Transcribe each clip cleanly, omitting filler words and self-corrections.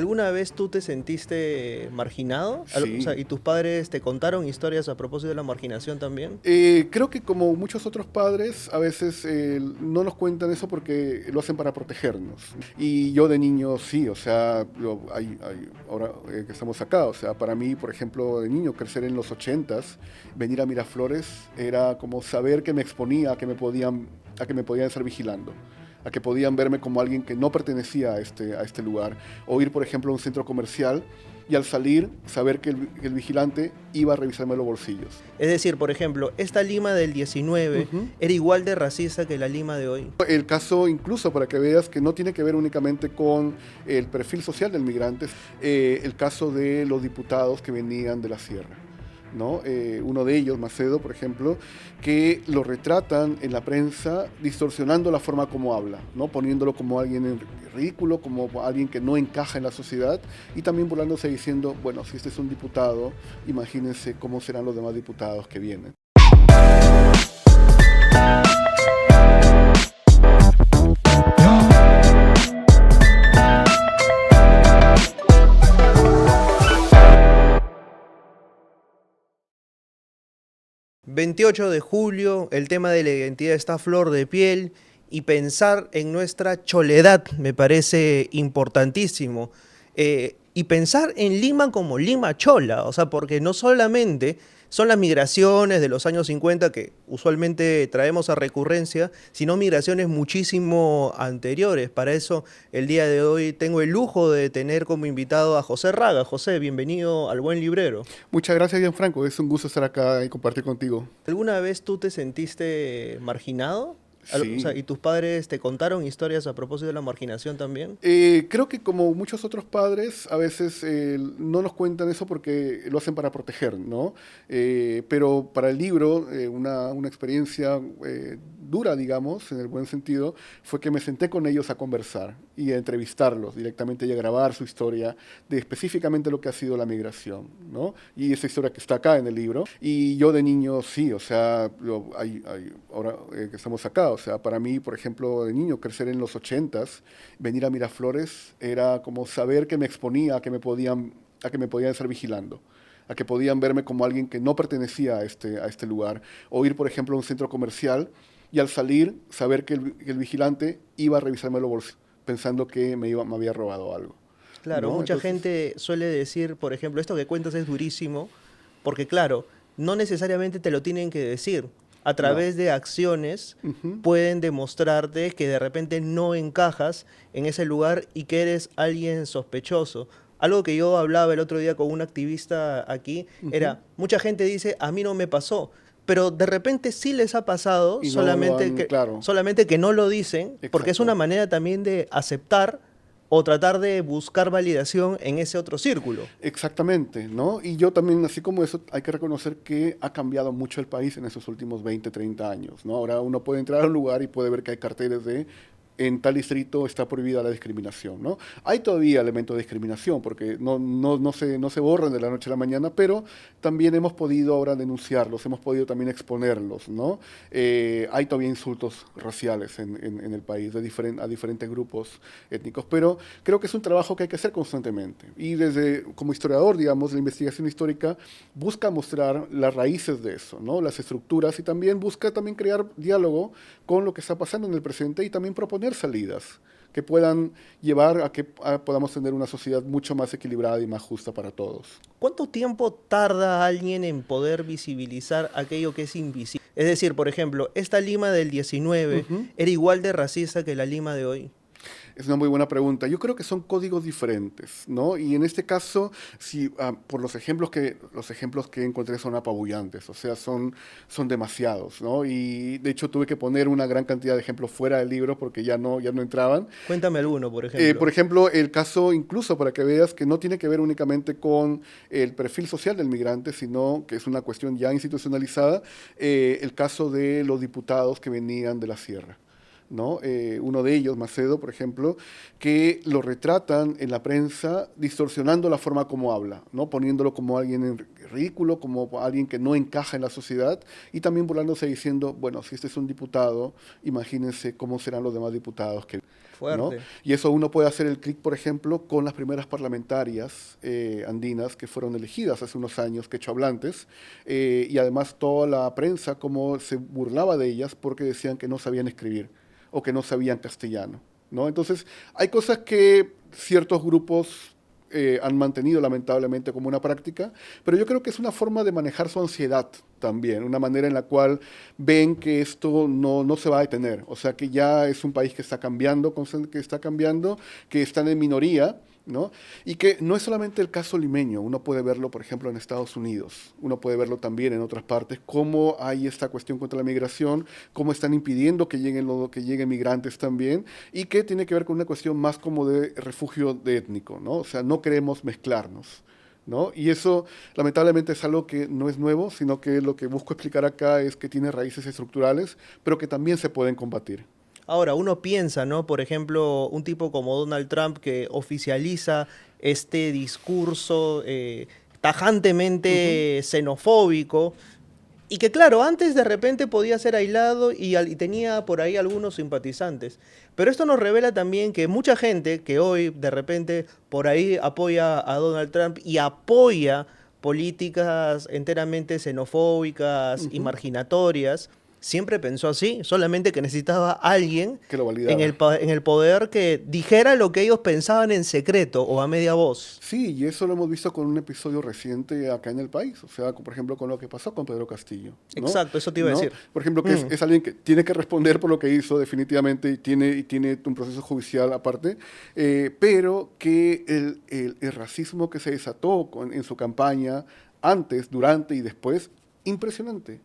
¿Alguna vez tú te sentiste marginado? O sea, Sí. ¿y tus padres te contaron historias a propósito de la marginación también? Creo que como muchos otros padres, a veces no nos cuentan eso porque lo hacen para protegernos. Y yo de niño sí, o sea, ahora que estamos acá, o sea, para mí, por ejemplo, de niño, crecer en los ochentas, venir a Miraflores, era como saber que me exponía a que me podían estar vigilando, a que podían verme como alguien que no pertenecía a este lugar, o ir, por ejemplo, a un centro comercial y al salir saber que el vigilante iba a revisarme los bolsillos. Es decir, por ejemplo, esta Lima del 19 Ujú. era igual de racista que la Lima de hoy. El caso, incluso para que veas que no tiene que ver únicamente con el perfil social del migrante, el caso de los diputados que venían de la sierra, ¿no? Uno de ellos, Macedo, por ejemplo, que lo retratan en la prensa distorsionando la forma como habla, ¿no? Poniéndolo como alguien en ridículo, como alguien que no encaja en la sociedad, y también burlándose diciendo, bueno, si este es un diputado, imagínense cómo serán los demás diputados que vienen. 28 de julio, el tema de la identidad está a flor de piel y pensar en nuestra choledad me parece importantísimo. Y pensar en Lima como Lima chola, o sea, porque no solamente son las migraciones de los años 50 que usualmente traemos a recurrencia, sino migraciones muchísimo anteriores. Para eso, el día de hoy tengo el lujo de tener como invitado a José Raga. José, bienvenido al Buen Librero. Muchas gracias, Gianfranco. Es un gusto estar acá y compartir contigo. ¿Alguna vez tú te sentiste marginado? O sea, Sí. ¿y tus padres te contaron historias a propósito de la marginación también? Creo que como muchos otros padres, a veces no nos cuentan eso porque lo hacen para proteger, ¿no? Pero para el libro, una experiencia dura, digamos, en el buen sentido, fue que me senté con ellos a conversar y a entrevistarlos directamente y a grabar su historia de específicamente lo que ha sido la migración, ¿no? Y esa historia que está acá en el libro. Y yo de niño sí, o sea, ahora que estamos acá, o sea, para mí, por ejemplo, de niño, crecer en los ochentas, venir a Miraflores era como saber que me exponía a que me podían estar vigilando, a que podían verme como alguien que no pertenecía a este lugar, o ir, por ejemplo, a un centro comercial y al salir saber que el vigilante iba a revisarme los bolsillos, pensando que me había robado algo, Claro, ¿no? mucha Entonces, gente suele decir, por ejemplo, esto que cuentas es durísimo, porque claro, no necesariamente te lo tienen que decir. A no. través de acciones Ujú, pueden demostrarte que de repente no encajas en ese lugar y que eres alguien sospechoso. Algo que yo hablaba el otro día con un activista aquí ujú. era, mucha gente dice, a mí no me pasó, pero de repente sí les ha pasado, Y no lo han, claro, solamente que no lo dicen, porque es una exacto. manera también de aceptar o tratar de buscar validación en ese otro círculo. Exactamente, ¿no? Y yo también, así como eso, hay que reconocer que ha cambiado mucho el país en esos últimos 20, 30 años, ¿no? Ahora uno puede entrar a un lugar y puede ver que hay carteles de en tal distrito está prohibida la discriminación, ¿no? Hay todavía elementos de discriminación porque no se borran de la noche a la mañana, pero también hemos podido ahora denunciarlos, hemos podido también exponerlos, ¿no? Hay todavía insultos raciales en el país a diferentes grupos étnicos, pero creo que es un trabajo que hay que hacer constantemente. Y desde, como historiador, digamos, la investigación histórica busca mostrar las raíces de eso, ¿no? Las estructuras y también busca también crear diálogo con lo que está pasando en el presente y también proponer salidas que puedan llevar a que podamos tener una sociedad mucho más equilibrada y más justa para todos. ¿Cuánto tiempo tarda alguien en poder visibilizar aquello que es invisible? Es decir, por ejemplo, esta Lima del 19 Ujú. era igual de racista que la Lima de hoy. Es una muy buena pregunta. Yo creo que son códigos diferentes, ¿no? Y en este caso, si, por los ejemplos que encontré son apabullantes, o sea, son demasiados, ¿no? Y de hecho tuve que poner una gran cantidad de ejemplos fuera del libro porque ya no entraban. Cuéntame alguno, por Por ejemplo. ejemplo, el caso, incluso para que veas que no tiene que ver únicamente con el perfil social del migrante, sino que es una cuestión ya institucionalizada, el caso de los diputados que venían de la sierra, ¿no? Uno de ellos, Macedo, por ejemplo, que lo retratan en la prensa distorsionando la forma como habla, ¿no? Poniéndolo como alguien en ridículo, como alguien que no encaja en la sociedad, y también burlándose diciendo, bueno, si este es un diputado, imagínense cómo serán los demás diputados que ¿no? fuerte. Y eso uno puede hacer el clic, por ejemplo, con las primeras parlamentarias andinas que fueron elegidas hace unos años, quechohablantes, y además toda la prensa como se burlaba de ellas porque decían que no sabían escribir o que no sabían castellano, ¿no? Entonces, hay cosas que ciertos grupos han mantenido lamentablemente como una práctica, pero yo creo que es una forma de manejar su ansiedad también, una manera en la cual ven que esto no se va a detener, o sea que ya es un país que está cambiando, que están en minoría, ¿no? Y que no es solamente el caso limeño, uno puede verlo, por ejemplo, en Estados Unidos, uno puede verlo también en otras partes, cómo hay esta cuestión contra la migración, cómo están impidiendo que lleguen migrantes también, y que tiene que ver con una cuestión más como de refugio de étnico, ¿no? O sea, no queremos mezclarnos, ¿no? Y eso lamentablemente es algo que no es nuevo, sino que lo que busco explicar acá es que tiene raíces estructurales, pero que también se pueden combatir. Ahora, uno piensa, ¿no? Por ejemplo, un tipo como Donald Trump que oficializa este discurso Ujú. tajantemente xenofóbico y que, claro, antes de repente podía ser aislado y tenía por ahí algunos simpatizantes. Pero esto nos revela también que mucha gente que hoy de repente por ahí apoya a Donald Trump y apoya políticas enteramente xenofóbicas y Ujú. marginatorias, siempre pensó así, solamente que necesitaba alguien Que lo validara. en el poder que dijera lo que ellos pensaban en secreto o a media voz. Sí, y eso lo hemos visto con un episodio reciente acá en el país, o sea, por ejemplo, con lo que pasó con Pedro Castillo, ¿no? Exacto, eso te iba a ¿No? decir. Por ejemplo, que Mm. es alguien que tiene que responder por lo que hizo definitivamente y tiene un proceso judicial aparte, pero que el racismo que se desató en su campaña, antes, durante y después, impresionante.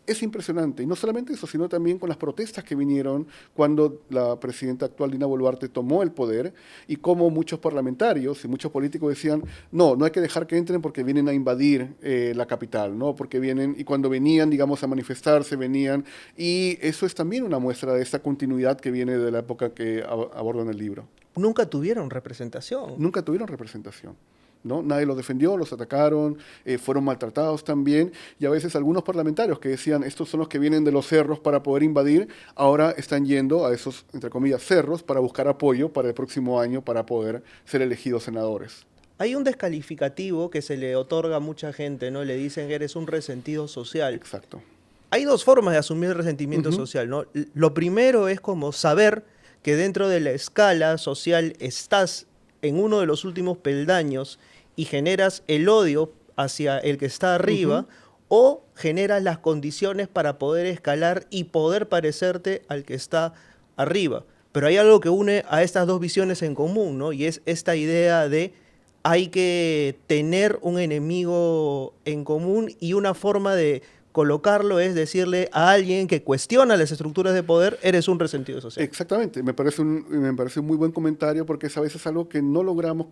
Es impresionante. Y no solamente eso, sino también con las protestas que vinieron cuando la presidenta actual, Dina Boluarte, tomó el poder y como muchos parlamentarios y muchos políticos decían, no hay que dejar que entren porque vienen a invadir la capital, ¿no? Porque vienen, y cuando venían, digamos, a manifestarse, venían, y eso es también una muestra de esta continuidad que viene de la época que aborda en el libro. Nunca tuvieron representación. Nunca tuvieron representación. ¿No? Nadie los defendió, los atacaron, fueron maltratados también, y a veces algunos parlamentarios que decían, estos son los que vienen de los cerros para poder invadir, ahora están yendo a esos, entre comillas, cerros para buscar apoyo para el próximo año para poder ser elegidos senadores. Hay un descalificativo que se le otorga a mucha gente, ¿no? Le dicen que eres un resentido social. Exacto. Hay dos formas de asumir el resentimiento Ujú. social, ¿no? Lo primero es como saber que dentro de la escala social estás en uno de los últimos peldaños y generas el odio hacia el que está Ujú. arriba o generas las condiciones para poder escalar y poder parecerte al que está arriba. Pero hay algo que une a estas dos visiones en común, ¿no? Y es esta idea de hay que tener un enemigo en común y una forma de colocarlo es decirle a alguien que cuestiona las estructuras de poder, eres un resentido social. Exactamente, me parece un muy buen comentario porque es a veces algo que no logramos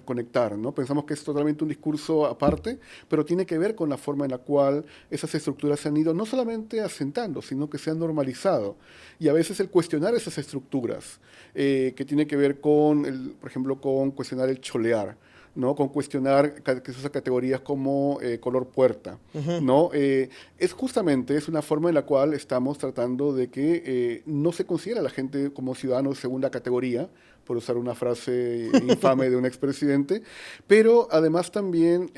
conectar, ¿no? Pensamos que es totalmente un discurso aparte, pero tiene que ver con la forma en la cual esas estructuras se han ido no solamente asentando, sino que se han normalizado. Y a veces el cuestionar esas estructuras, que tiene que ver con, por ejemplo, con cuestionar el cholear, ¿no? Con cuestionar esas categorías como color puerta, Ujú. ¿no? Es una forma en la cual estamos tratando de que no se considera a la gente como ciudadanos de segunda categoría, por usar una frase infame de un expresidente, pero además también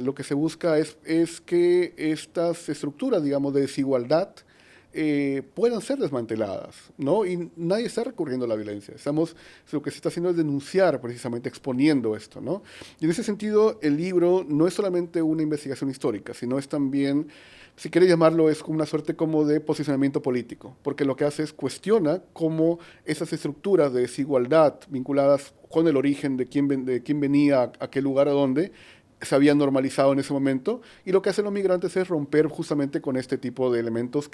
lo que se busca es que estas estructuras, digamos, de desigualdad, puedan ser desmanteladas, ¿no? Y nadie está recurriendo a la violencia. Lo que se está haciendo es denunciar, precisamente exponiendo esto, ¿no? Y en ese sentido, el libro no es solamente una investigación histórica, sino es también, si quieres llamarlo, es como una suerte como de posicionamiento político, porque lo que hace es cuestiona cómo esas estructuras de desigualdad vinculadas con el origen de quién venía, a qué lugar, a dónde, se habían normalizado en ese momento, y lo que hacen los migrantes es romper justamente con este tipo de elementos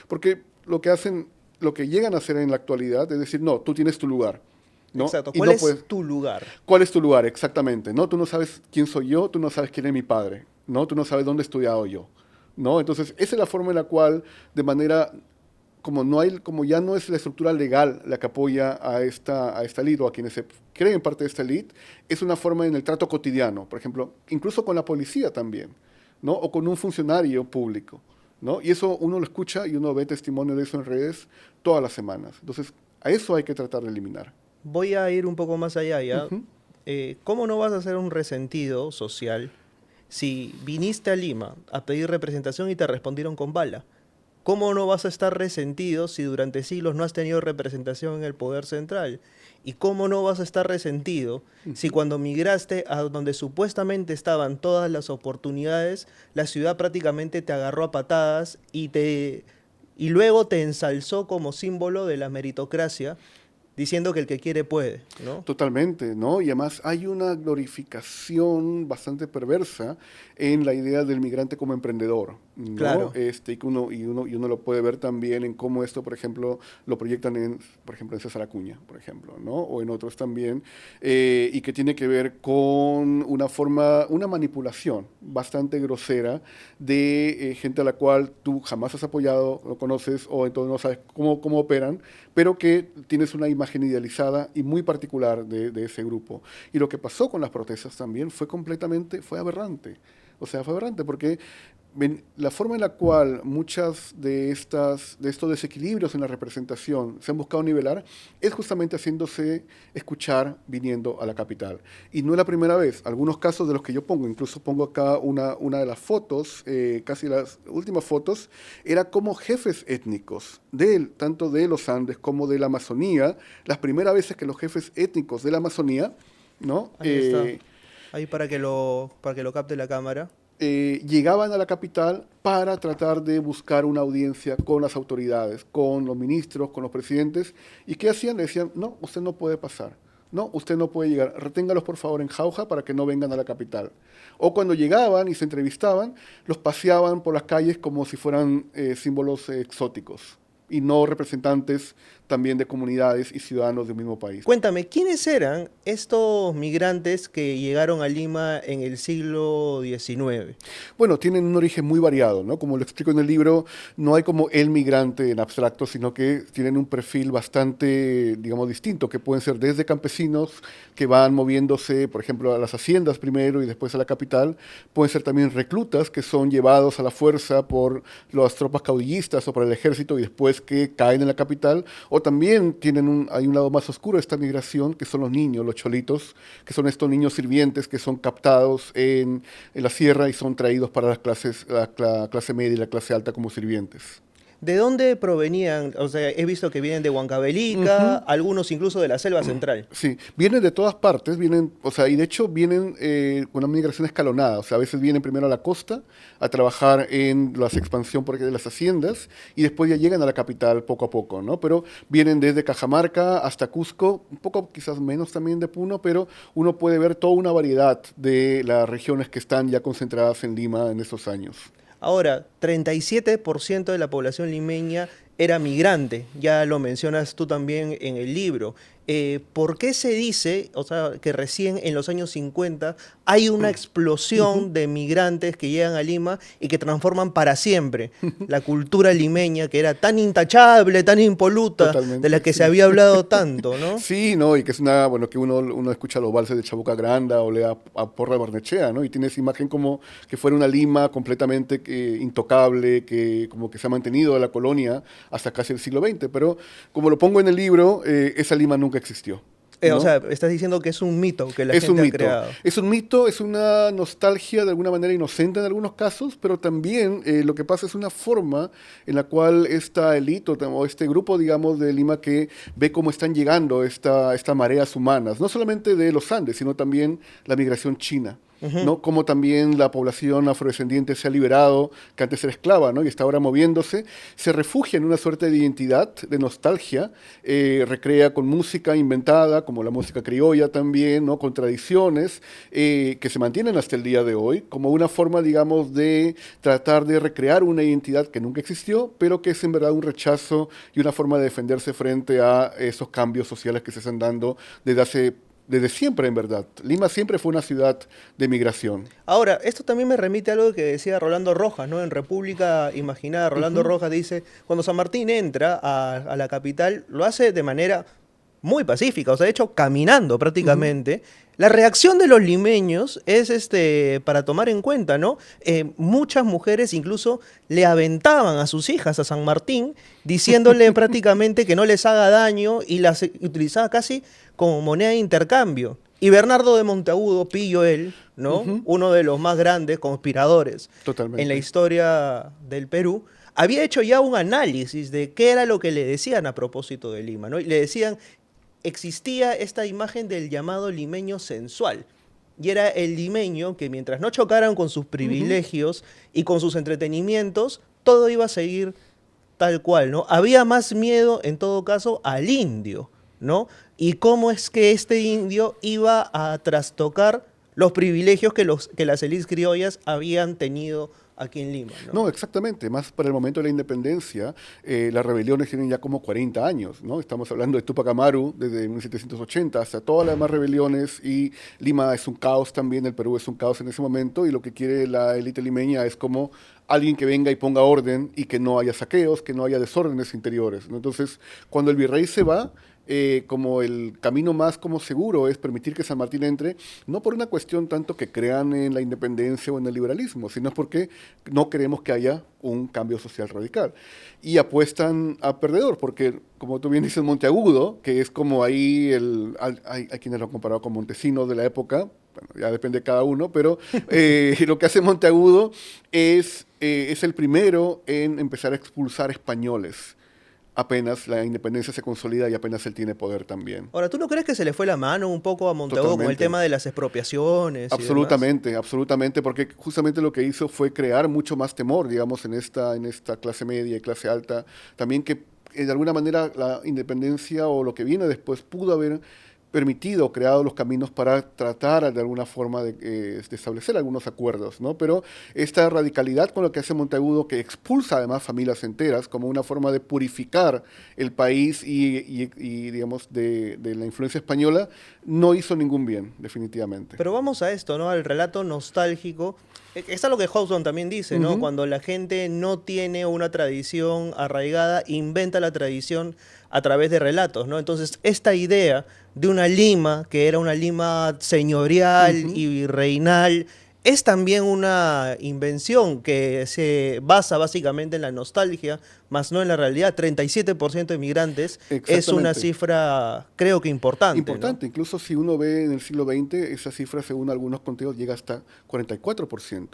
porque lo que llegan a hacer en la actualidad es decir, no, tú tienes tu lugar, ¿no? Exacto. Y ¿Cuál no es puedes, tu lugar? ¿cuál es tu lugar? Exactamente, ¿no? Tú no sabes quién soy yo, tú no sabes quién es mi padre, ¿no? Tú no sabes dónde he estudiado yo, ¿no? Entonces, esa es la forma en la cual, de manera como ya no es la estructura legal la que apoya a esta elite o a quienes se creen parte de esta elite, es una forma en el trato cotidiano, por ejemplo, incluso con la policía también, ¿no? O con un funcionario público, ¿no? Y eso uno lo escucha y uno ve testimonio de eso en redes todas las semanas. Entonces, A eso hay que tratar de eliminar. Voy a ir un poco más allá ya. Ujú. ¿Cómo no vas a ser un resentido social si viniste a Lima a pedir representación y te respondieron con bala? ¿Cómo no vas a estar resentido si durante siglos no has tenido representación en el poder central? ¿Y cómo no vas a estar resentido si cuando migraste a donde supuestamente estaban todas las oportunidades, la ciudad prácticamente te agarró a patadas y luego te ensalzó como símbolo de la meritocracia, diciendo que el que quiere puede, ¿no? Totalmente, ¿no? Y además hay una glorificación bastante perversa en la idea del migrante como emprendedor, ¿no? Claro. Y uno lo puede ver también en cómo esto, por ejemplo, lo proyectan por ejemplo, en César Acuña, por ejemplo, ¿no? O en otros también, y que tiene que ver con una manipulación bastante grosera de gente a la cual tú jamás has apoyado, no conoces, o entonces no sabes cómo operan, pero que tienes una imagen idealizada y muy particular de ese grupo. Y lo que pasó con las protestas también fue aberrante. O sea, fue aberrante porque la forma en la cual muchas de estos desequilibrios en la representación se han buscado nivelar es justamente haciéndose escuchar viniendo a la capital. Y no es la primera vez. Algunos casos de los que yo pongo, incluso pongo acá una de las fotos, casi las últimas fotos, era como jefes étnicos, tanto de los Andes como de la Amazonía, las primeras veces que los jefes étnicos de la Amazonía, ¿no? Ahí está. Ahí para que lo capte la cámara. Llegaban a la capital para tratar de buscar una audiencia con las autoridades, con los ministros, con los presidentes. ¿Y qué hacían? Le decían, no, usted no puede pasar. No, usted no puede llegar. Reténgalos, por favor, en Jauja para que no vengan a la capital. O cuando llegaban y se entrevistaban, los paseaban por las calles como si fueran símbolos exóticos y no representantes también de comunidades y ciudadanos del mismo país. Cuéntame, ¿quiénes eran estos migrantes que llegaron a Lima en el siglo XIX? Bueno, tienen un origen muy variado, ¿no? Como lo explico en el libro, no hay como el migrante en abstracto, sino que tienen un perfil bastante, digamos, distinto, que pueden ser desde campesinos que van moviéndose, por ejemplo, a las haciendas primero y después a la capital, pueden ser también reclutas que son llevados a la fuerza por las tropas caudillistas o por el ejército y después que caen en la capital, o también hay un lado más oscuro de esta migración, que son los niños, los cholitos, que son estos niños sirvientes que son captados en la sierra y son traídos para la clase media y la clase alta como sirvientes. ¿De dónde provenían? O sea, he visto que vienen de Huancavelica, algunos incluso de la selva central. Sí, vienen de todas partes, o sea, y de hecho vienen con una migración escalonada, o sea, a veces vienen primero a la costa a trabajar en la expansión de las haciendas y después ya llegan a la capital poco a poco, ¿no? Pero vienen desde Cajamarca hasta Cusco, un poco quizás menos también de Puno, pero uno puede ver toda una variedad de las regiones que están ya concentradas en Lima en estos años. Ahora, 37% de la población limeña era migrante, ya lo mencionas tú también en el libro. ¿Por qué se dice, o sea, que recién en los años 50 hay una explosión de migrantes que llegan a Lima y que transforman para siempre la cultura limeña, que era tan intachable, tan impoluta, Totalmente, de la que sí. se había hablado tanto, ¿no? Sí, ¿no? Y que es bueno, que uno escucha los valses de Chabuca Granda o lea a Porra de Barnechea, ¿no? Y tiene esa imagen como que fuera una Lima completamente intocable, que como que se ha mantenido a la colonia hasta casi el siglo XX, pero como lo pongo en el libro, esa Lima nunca existió. ¿No? O sea, estás diciendo que es un mito que la Es un gente ha mito. creado. Es un mito, es una nostalgia de alguna manera inocente en algunos casos, pero también lo que pasa es una forma en la cual esta élite o este grupo, digamos, de Lima que ve cómo están llegando estas mareas humanas, no solamente de los Andes, sino también la migración china. ¿No? Como también la población afrodescendiente se ha liberado, que antes era esclava, ¿no? Y está ahora moviéndose, se refugia en una suerte de identidad, de nostalgia, recrea con música inventada, como la música criolla también, ¿no? Con tradiciones que se mantienen hasta el día de hoy, como una forma, digamos, de tratar de recrear una identidad que nunca existió, pero que es en verdad un rechazo y una forma de defenderse frente a esos cambios sociales que se están dando desde siempre, en verdad. Lima siempre fue una ciudad de migración. Ahora, esto también me remite a algo que decía Rolando Rojas, ¿no? En República Imaginada, Rolando Rojas dice, cuando San Martín entra a la capital, lo hace de manera muy pacífica, o sea, de hecho, caminando prácticamente, La reacción de los limeños es para tomar en cuenta, ¿no? Muchas mujeres incluso le aventaban a sus hijas a San Martín, diciéndole prácticamente que no les haga daño y las utilizaba casi como moneda de intercambio. Y Bernardo de Monteagudo, pillo él, ¿no? Ujú, Uno de los más grandes conspiradores en la totalmente. historia del Perú, había hecho ya un análisis de qué era lo que le decían a propósito de Lima, ¿no? Y le decían, existía esta imagen del llamado limeño sensual. Y era el limeño que mientras no chocaran con sus Ujú. privilegios y con sus entretenimientos, todo iba a seguir tal cual, ¿no? Había más miedo, en todo caso, al indio, ¿no? Y cómo es que este indio iba a trastocar los privilegios que las élites criollas habían tenido aquí en Lima, ¿no? No, exactamente. Más para el momento de la independencia, las rebeliones tienen ya como 40 años, ¿no? Estamos hablando de Tupac Amaru desde 1780 hasta todas las demás rebeliones y Lima es un caos también, el Perú es un caos en ese momento y lo que quiere la élite limeña es como alguien que venga y ponga orden y que no haya saqueos, que no haya desórdenes interiores, ¿no? Entonces, cuando el virrey se va, como el camino más como seguro es permitir que San Martín entre, no por una cuestión tanto que crean en la independencia o en el liberalismo, sino porque no queremos que haya un cambio social radical. Y apuestan a perdedor, porque como tú bien dices, Monteagudo, que es como ahí, hay quienes lo han comparado con Montesinos de la época, bueno, ya depende de cada uno, pero lo que hace Monteagudo es el primero en empezar a expulsar españoles apenas la independencia se consolida y apenas él tiene poder también. Ahora, ¿tú no crees que se le fue la mano un poco a Monteagudo con el Totalmente. tema de las expropiaciones y demás? Absolutamente, absolutamente, porque justamente lo que hizo fue crear mucho más temor, digamos, en esta clase media y clase alta. También que de alguna manera la independencia o lo que viene después pudo haber permitido, creado los caminos para tratar de alguna forma de establecer algunos acuerdos, ¿no? Pero esta radicalidad con lo que hace Monteagudo, que expulsa además familias enteras como una forma de purificar el país digamos, de la influencia española, no hizo ningún bien, definitivamente. Pero vamos a esto, ¿no? Al relato nostálgico. Es algo que Hobson también dice, ¿no? Ujú. Cuando la gente no tiene una tradición arraigada, inventa la tradición a través de relatos, ¿no? Entonces, esta idea de una Lima, que era una Lima señorial Ujú. y reinal, es también una invención que se basa básicamente en la nostalgia, más no en la realidad. 37% de migrantes es una Exactamente. cifra, creo que importante, ¿no? Importante, incluso si uno ve en el siglo XX, esa cifra, según algunos conteos, llega hasta 44%.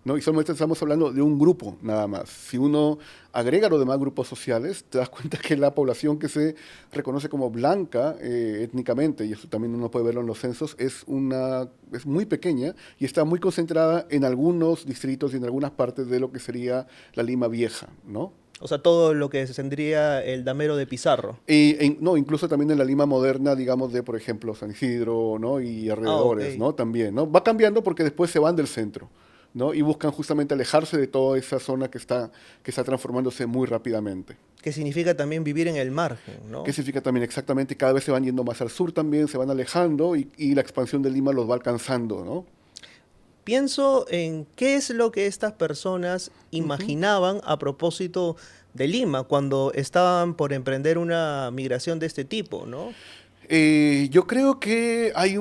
¿No? Y solamente estamos hablando de un grupo nada más. Si uno agrega los demás grupos sociales, te das cuenta que la población que se reconoce como blanca étnicamente, y eso también uno puede verlo en los censos, es muy pequeña y está muy concentrada en algunos distritos y en algunas partes de lo que sería la Lima Vieja, ¿no? O sea, todo lo que se tendría el damero de Pizarro. No, incluso también en la Lima moderna, digamos, de, por ejemplo, San Isidro, ¿no? Y Ah, ok. alrededores, ¿no? También, ¿no? Va cambiando porque después se van del centro, ¿no? Y buscan justamente alejarse de toda esa zona que está transformándose muy rápidamente. Que significa también vivir en el margen, ¿Qué ¿no? significa también exactamente? Cada vez se van yendo más al sur también, se van alejando y la expansión de Lima los va alcanzando, ¿no? Pienso en qué es lo que estas personas Ujú. imaginaban a propósito de Lima cuando estaban por emprender una migración de este tipo, ¿no? Yo creo que hay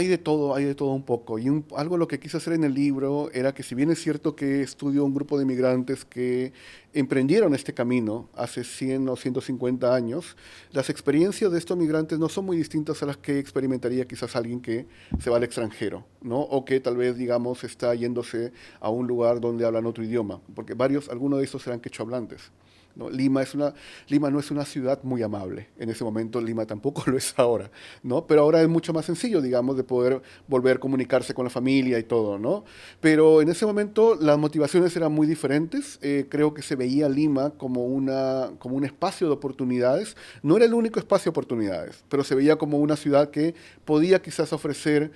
de todo un poco. Y algo lo que quise hacer en el libro era que si bien es cierto que estudio un grupo de migrantes que emprendieron este camino hace 100 o 150 años, las experiencias de estos migrantes no son muy distintas a las que experimentaría quizás alguien que se va al extranjero, ¿no? O que tal vez, digamos, está yéndose a un lugar donde hablan otro idioma, porque algunos de estos serán quechohablantes. ¿No? Lima no es una ciudad muy amable. En ese momento Lima tampoco lo es ahora, ¿no? Pero ahora es mucho más sencillo, digamos, de poder volver a comunicarse con la familia y todo, ¿no? Pero en ese momento las motivaciones eran muy diferentes. Creo que se veía Lima como un espacio de oportunidades. No era el único espacio de oportunidades, pero se veía como una ciudad que podía quizás ofrecer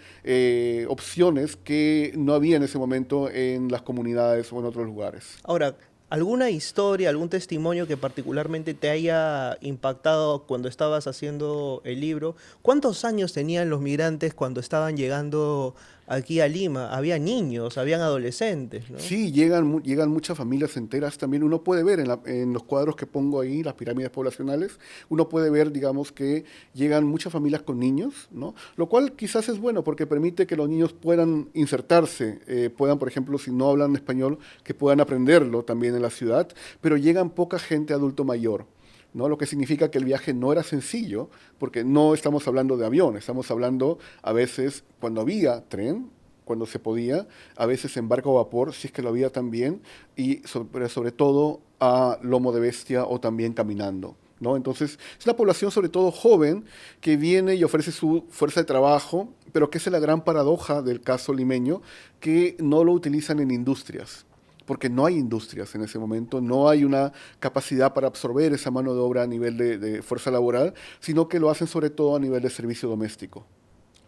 opciones que no había en ese momento en las comunidades o en otros lugares. Ahora, ¿alguna historia, algún testimonio que particularmente te haya impactado cuando estabas haciendo el libro? ¿Cuántos años tenían los migrantes cuando estaban llegando aquí a Lima, había niños, habían adolescentes, ¿no? Sí, llegan muchas familias enteras. También uno puede ver en los cuadros que pongo ahí, las pirámides poblacionales, uno puede ver, digamos, que llegan muchas familias con niños, ¿no? Lo cual quizás es bueno porque permite que los niños puedan insertarse, puedan, por ejemplo, si no hablan español, que puedan aprenderlo también en la ciudad, pero llegan poca gente adulto mayor. ¿No? Lo que significa que el viaje no era sencillo, porque no estamos hablando de avión, estamos hablando a veces cuando había tren, cuando se podía, a veces en barco a vapor, si es que lo había también, y sobre todo a lomo de bestia o también caminando. ¿No? Entonces, es una población sobre todo joven que viene y ofrece su fuerza de trabajo, pero que es la gran paradoja del caso limeño, que no lo utilizan en industrias porque no hay industrias en ese momento, no hay una capacidad para absorber esa mano de obra a nivel de fuerza laboral, sino que lo hacen sobre todo a nivel de servicio doméstico.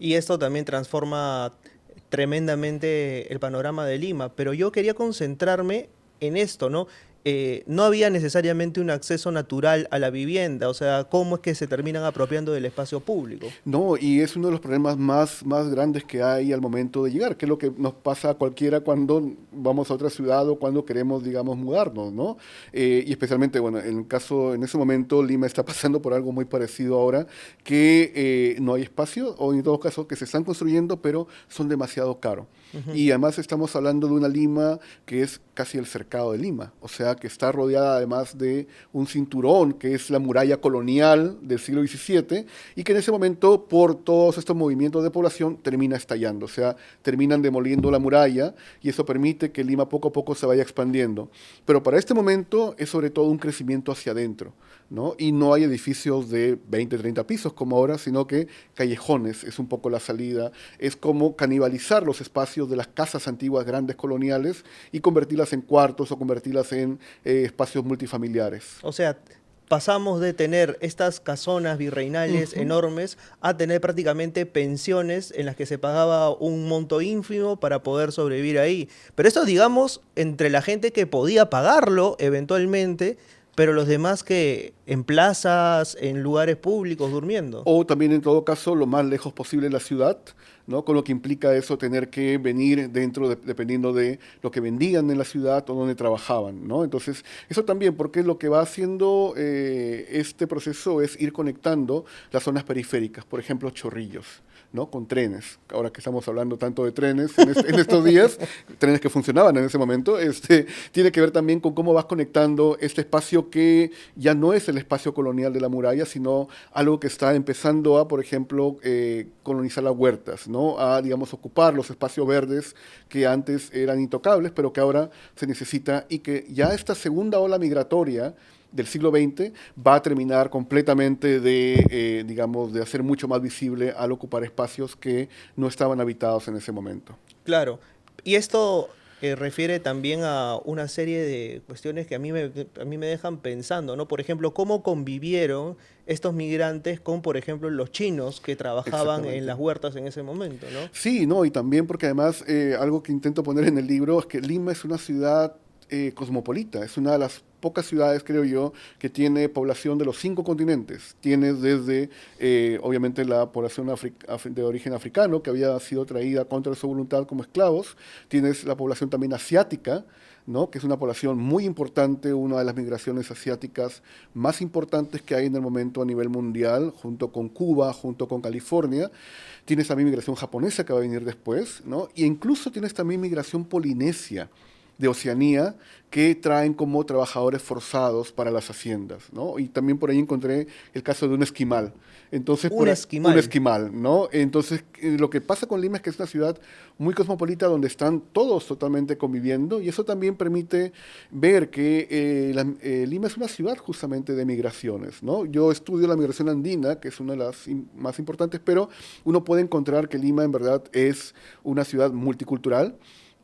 Y esto también transforma tremendamente el panorama de Lima, pero yo quería concentrarme en esto, ¿no? No había necesariamente un acceso natural a la vivienda, o sea, ¿cómo es que se terminan apropiando del espacio público? No, y es uno de los problemas más grandes que hay al momento de llegar, que es lo que nos pasa a cualquiera cuando vamos a otra ciudad o cuando queremos, digamos, mudarnos, ¿no? Y especialmente, bueno, en ese momento Lima está pasando por algo muy parecido ahora, que no hay espacio, o en todo caso que se están construyendo, pero son demasiado caros. Ujú. Y además estamos hablando de una Lima que es casi el cercado de Lima, o sea que está rodeada además de un cinturón que es la muralla colonial del siglo XVII y que en ese momento por todos estos movimientos de población termina estallando, o sea, terminan demoliendo la muralla y eso permite que Lima poco a poco se vaya expandiendo. Pero para este momento es sobre todo un crecimiento hacia adentro, ¿no? Y no hay edificios de 20, 30 pisos como ahora, sino que callejones es un poco la salida, es como canibalizar los espacios de las casas antiguas grandes coloniales y convertirlas en cuartos o convertirlas en espacios multifamiliares. O sea, pasamos de tener estas casonas virreinales Ujú. enormes a tener prácticamente pensiones en las que se pagaba un monto ínfimo para poder sobrevivir ahí. Pero esto, digamos, entre la gente que podía pagarlo eventualmente, pero los demás que en plazas, en lugares públicos, durmiendo. O también, en todo caso, lo más lejos posible de la ciudad, ¿no? Con lo que implica eso tener que venir dependiendo de lo que vendían en la ciudad o donde trabajaban, ¿no? Entonces, eso también, porque lo que va haciendo este proceso es ir conectando las zonas periféricas, por ejemplo, Chorrillos, ¿no? Con trenes. Ahora que estamos hablando tanto de trenes en estos días, trenes que funcionaban en ese momento, tiene que ver también con cómo vas conectando este espacio que ya no es el espacio colonial de la muralla, sino algo que está empezando a, por ejemplo, colonizar las huertas, ¿no? A, digamos, ocupar los espacios verdes que antes eran intocables, pero que ahora se necesita y que ya esta segunda ola migratoria del siglo XX va a terminar completamente digamos, de hacer mucho más visible al ocupar espacios que no estaban habitados en ese momento. Claro, y esto refiere también a una serie de cuestiones que a mí me dejan pensando, ¿no? Por ejemplo, cómo convivieron estos migrantes con, por ejemplo, los chinos que trabajaban en Exactamente. las huertas en ese momento, ¿no? Sí, no, y también porque además algo que intento poner en el libro es que Lima es una ciudad cosmopolita, es una de las pocas ciudades, creo yo, que tiene población de los 5 continentes. Tienes desde, obviamente, la población de origen africano, que había sido traída contra su voluntad como esclavos. Tienes la población también asiática, ¿no? Que es una población muy importante, una de las migraciones asiáticas más importantes que hay en el momento a nivel mundial, junto con Cuba, junto con California. Tienes también migración japonesa que va a venir después, ¿no? Y incluso tienes también migración polinesia de Oceanía que traen como trabajadores forzados para las haciendas, ¿no? Y también por ahí encontré el caso de un esquimal. Entonces, Un un esquimal. esquimal, ¿no? Entonces, lo que pasa con Lima es que es una ciudad muy cosmopolita donde están todos totalmente conviviendo y eso también permite ver que Lima es una ciudad justamente de migraciones, ¿no? Yo estudio la migración andina, que es una de las más importantes, pero uno puede encontrar que Lima en verdad es una ciudad multicultural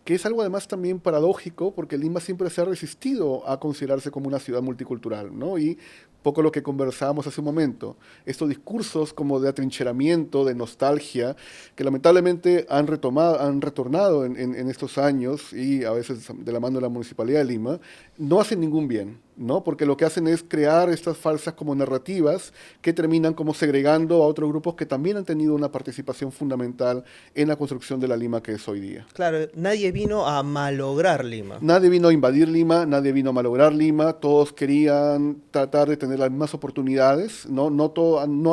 que es algo además también paradójico, porque Lima siempre se ha resistido a considerarse como una ciudad multicultural, ¿no? Y poco lo que conversábamos hace un momento, estos discursos como de atrincheramiento, de nostalgia, que lamentablemente han retornado en estos años y a veces de la mano de la Municipalidad de Lima, no hacen ningún bien. ¿no? Porque lo que hacen es crear estas falsas como narrativas que terminan como segregando a otros grupos que también han tenido una participación fundamental en la construcción de la Lima que es hoy día. Claro, nadie vino a malograr Lima. Nadie vino a invadir Lima, nadie vino a malograr Lima, todos querían tratar de tener las mismas oportunidades, ¿no? No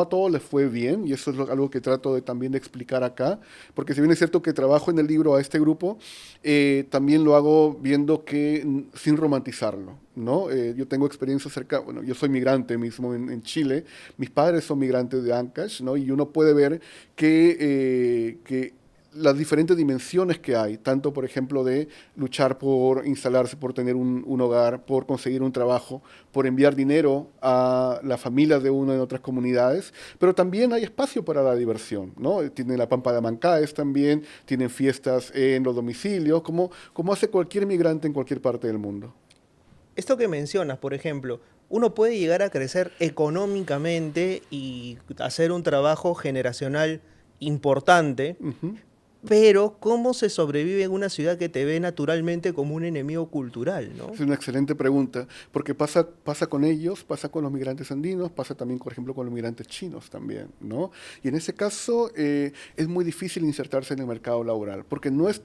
a todos les fue bien, y eso es algo que trato también de explicar acá, porque si bien es cierto que trabajo en el libro a este grupo, también lo hago viendo que sin romantizarlo, ¿no? Yo tengo experiencia cerca, bueno, yo soy migrante mismo en Chile, mis padres son migrantes de Ancash, ¿no? Y uno puede ver que las diferentes dimensiones que hay, tanto por ejemplo de luchar por instalarse, por tener un hogar, por conseguir un trabajo, por enviar dinero a las familias de uno en otras comunidades, pero también hay espacio para la diversión, ¿no? Tienen la Pampa de Amancaes también, tienen fiestas en los domicilios, como hace cualquier migrante en cualquier parte del mundo. Esto que mencionas, por ejemplo, uno puede llegar a crecer económicamente y hacer un trabajo generacional importante, Ujú. pero ¿cómo se sobrevive en una ciudad que te ve naturalmente como un enemigo cultural, ¿no? Es una excelente pregunta, porque pasa con ellos, pasa con los migrantes andinos, pasa también, por ejemplo, con los migrantes chinos también, ¿no? Y en ese caso es muy difícil insertarse en el mercado laboral, porque no es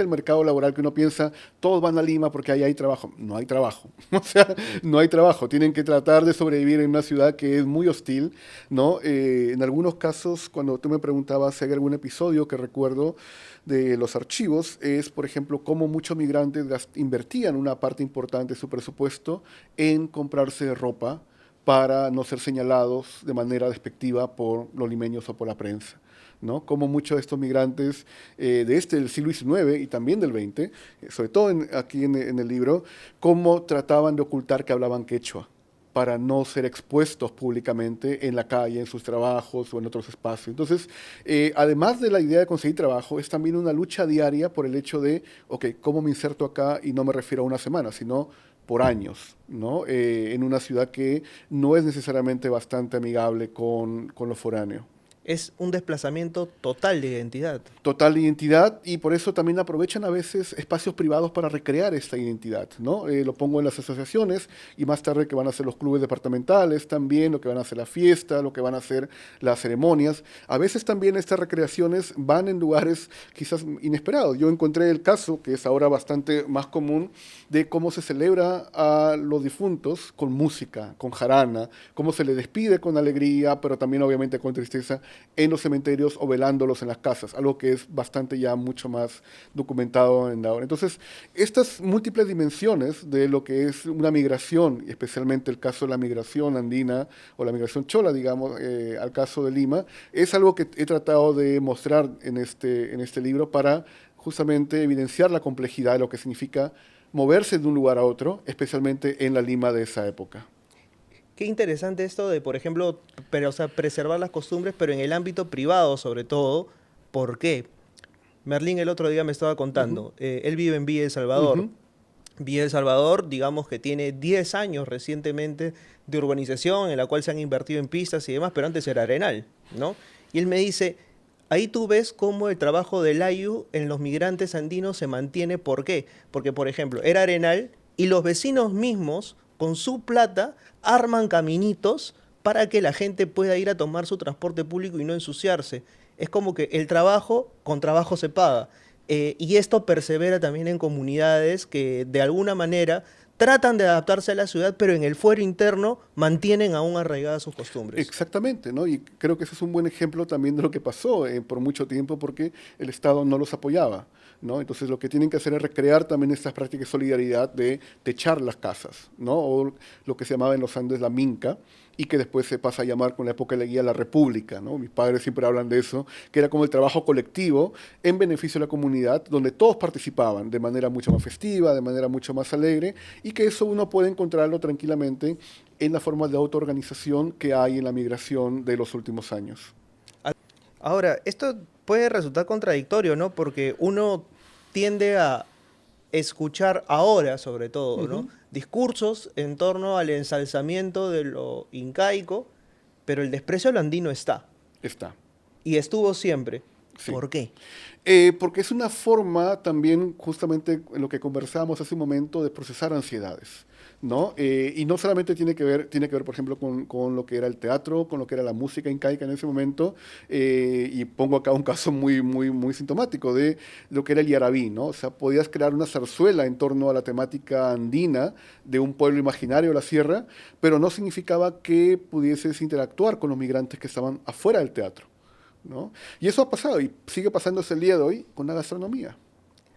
el mercado laboral que uno piensa, todos van a Lima porque ahí hay trabajo. No hay trabajo, o sea, no hay trabajo. Tienen que tratar de sobrevivir en una ciudad que es muy hostil, ¿no? En algunos casos, cuando tú me preguntabas si hay algún episodio que recuerdo, de los archivos es, por ejemplo, cómo muchos migrantes invertían una parte importante de su presupuesto en comprarse ropa para no ser señalados de manera despectiva por los limeños o por la prensa, ¿no? Como muchos de estos migrantes del siglo XIX y también del XX, sobre todo aquí en el libro, cómo trataban de ocultar que hablaban quechua para no ser expuestos públicamente en la calle, en sus trabajos o en otros espacios. Entonces, además de la idea de conseguir trabajo, es también una lucha diaria por el hecho de, ok, ¿cómo me inserto acá? Y no me refiero a una semana, sino por años, ¿no? En una ciudad que no es necesariamente bastante amigable con lo foráneo. Es un desplazamiento total de identidad. Total identidad, y por eso también aprovechan a veces espacios privados para recrear esta identidad, ¿no? Lo pongo en las asociaciones y más tarde que van a ser los clubes departamentales también, lo que van a hacer la fiesta, lo que van a hacer las ceremonias. A veces también estas recreaciones van en lugares quizás inesperados. Yo encontré el caso, que es ahora bastante más común, de cómo se celebra a los difuntos con música, con jarana, cómo se les despide con alegría, pero también obviamente con tristeza en los cementerios o velándolos en las casas, algo que es bastante ya mucho más documentado en la hora. Entonces, estas múltiples dimensiones de lo que es una migración, y especialmente el caso de la migración andina o la migración chola, digamos, al caso de Lima, es algo que he tratado de mostrar en este libro para justamente evidenciar la complejidad de lo que significa moverse de un lugar a otro, especialmente en la Lima de esa época. Qué interesante esto de, por ejemplo, pero, o sea, preservar las costumbres, pero en el ámbito privado sobre todo. ¿Por qué? Merlín el otro día me estaba Ujú, contando, él vive en Villa El Salvador. ujú. Villa El Salvador, digamos que tiene 10 años recientemente de urbanización en la cual se han invertido en pistas y demás, pero antes era arenal, ¿no? Y él me dice, ahí tú ves cómo el trabajo del AYU en los migrantes andinos se mantiene. ¿Por qué? Porque, por ejemplo, era arenal y los vecinos mismos, con su plata, arman caminitos para que la gente pueda ir a tomar su transporte público y no ensuciarse. Es como que el trabajo con trabajo se paga. Y esto persevera también en comunidades que de alguna manera tratan de adaptarse a la ciudad, pero en el fuero interno mantienen aún arraigadas sus costumbres. Exactamente, ¿no? Y creo que ese es un buen ejemplo también de lo que pasó por mucho tiempo porque el Estado no los apoyaba, ¿no? Entonces lo que tienen que hacer es recrear también estas prácticas de solidaridad de techar las casas, ¿no? O lo que se llamaba en los Andes la minca y que después se pasa a llamar con la época de la guía la república, ¿no? Mis padres siempre hablan de eso, que era como el trabajo colectivo en beneficio de la comunidad, donde todos participaban de manera mucho más festiva, de manera mucho más alegre, y que eso uno puede encontrarlo tranquilamente en la forma de autoorganización que hay en la migración de los últimos años. Ahora, esto puede resultar contradictorio, ¿no? Porque uno tiende a escuchar ahora, sobre todo, ¿no? Ujú. Discursos en torno al ensalzamiento de lo incaico, pero el desprecio al andino está, Está. y estuvo siempre. Sí. ¿Por qué? Porque es una forma también, justamente en lo que conversábamos hace un momento, de procesar ansiedades, ¿no? Y no solamente tiene que ver, por ejemplo, con lo que era el teatro, con lo que era la música incaica en ese momento, y pongo acá un caso muy sintomático de lo que era el yarabí, ¿no? O sea, podías crear una zarzuela en torno a la temática andina de un pueblo imaginario de la sierra, pero no significaba que pudieses interactuar con los migrantes que estaban afuera del teatro, ¿no? Y eso ha pasado y sigue pasando hasta el día de hoy con la gastronomía,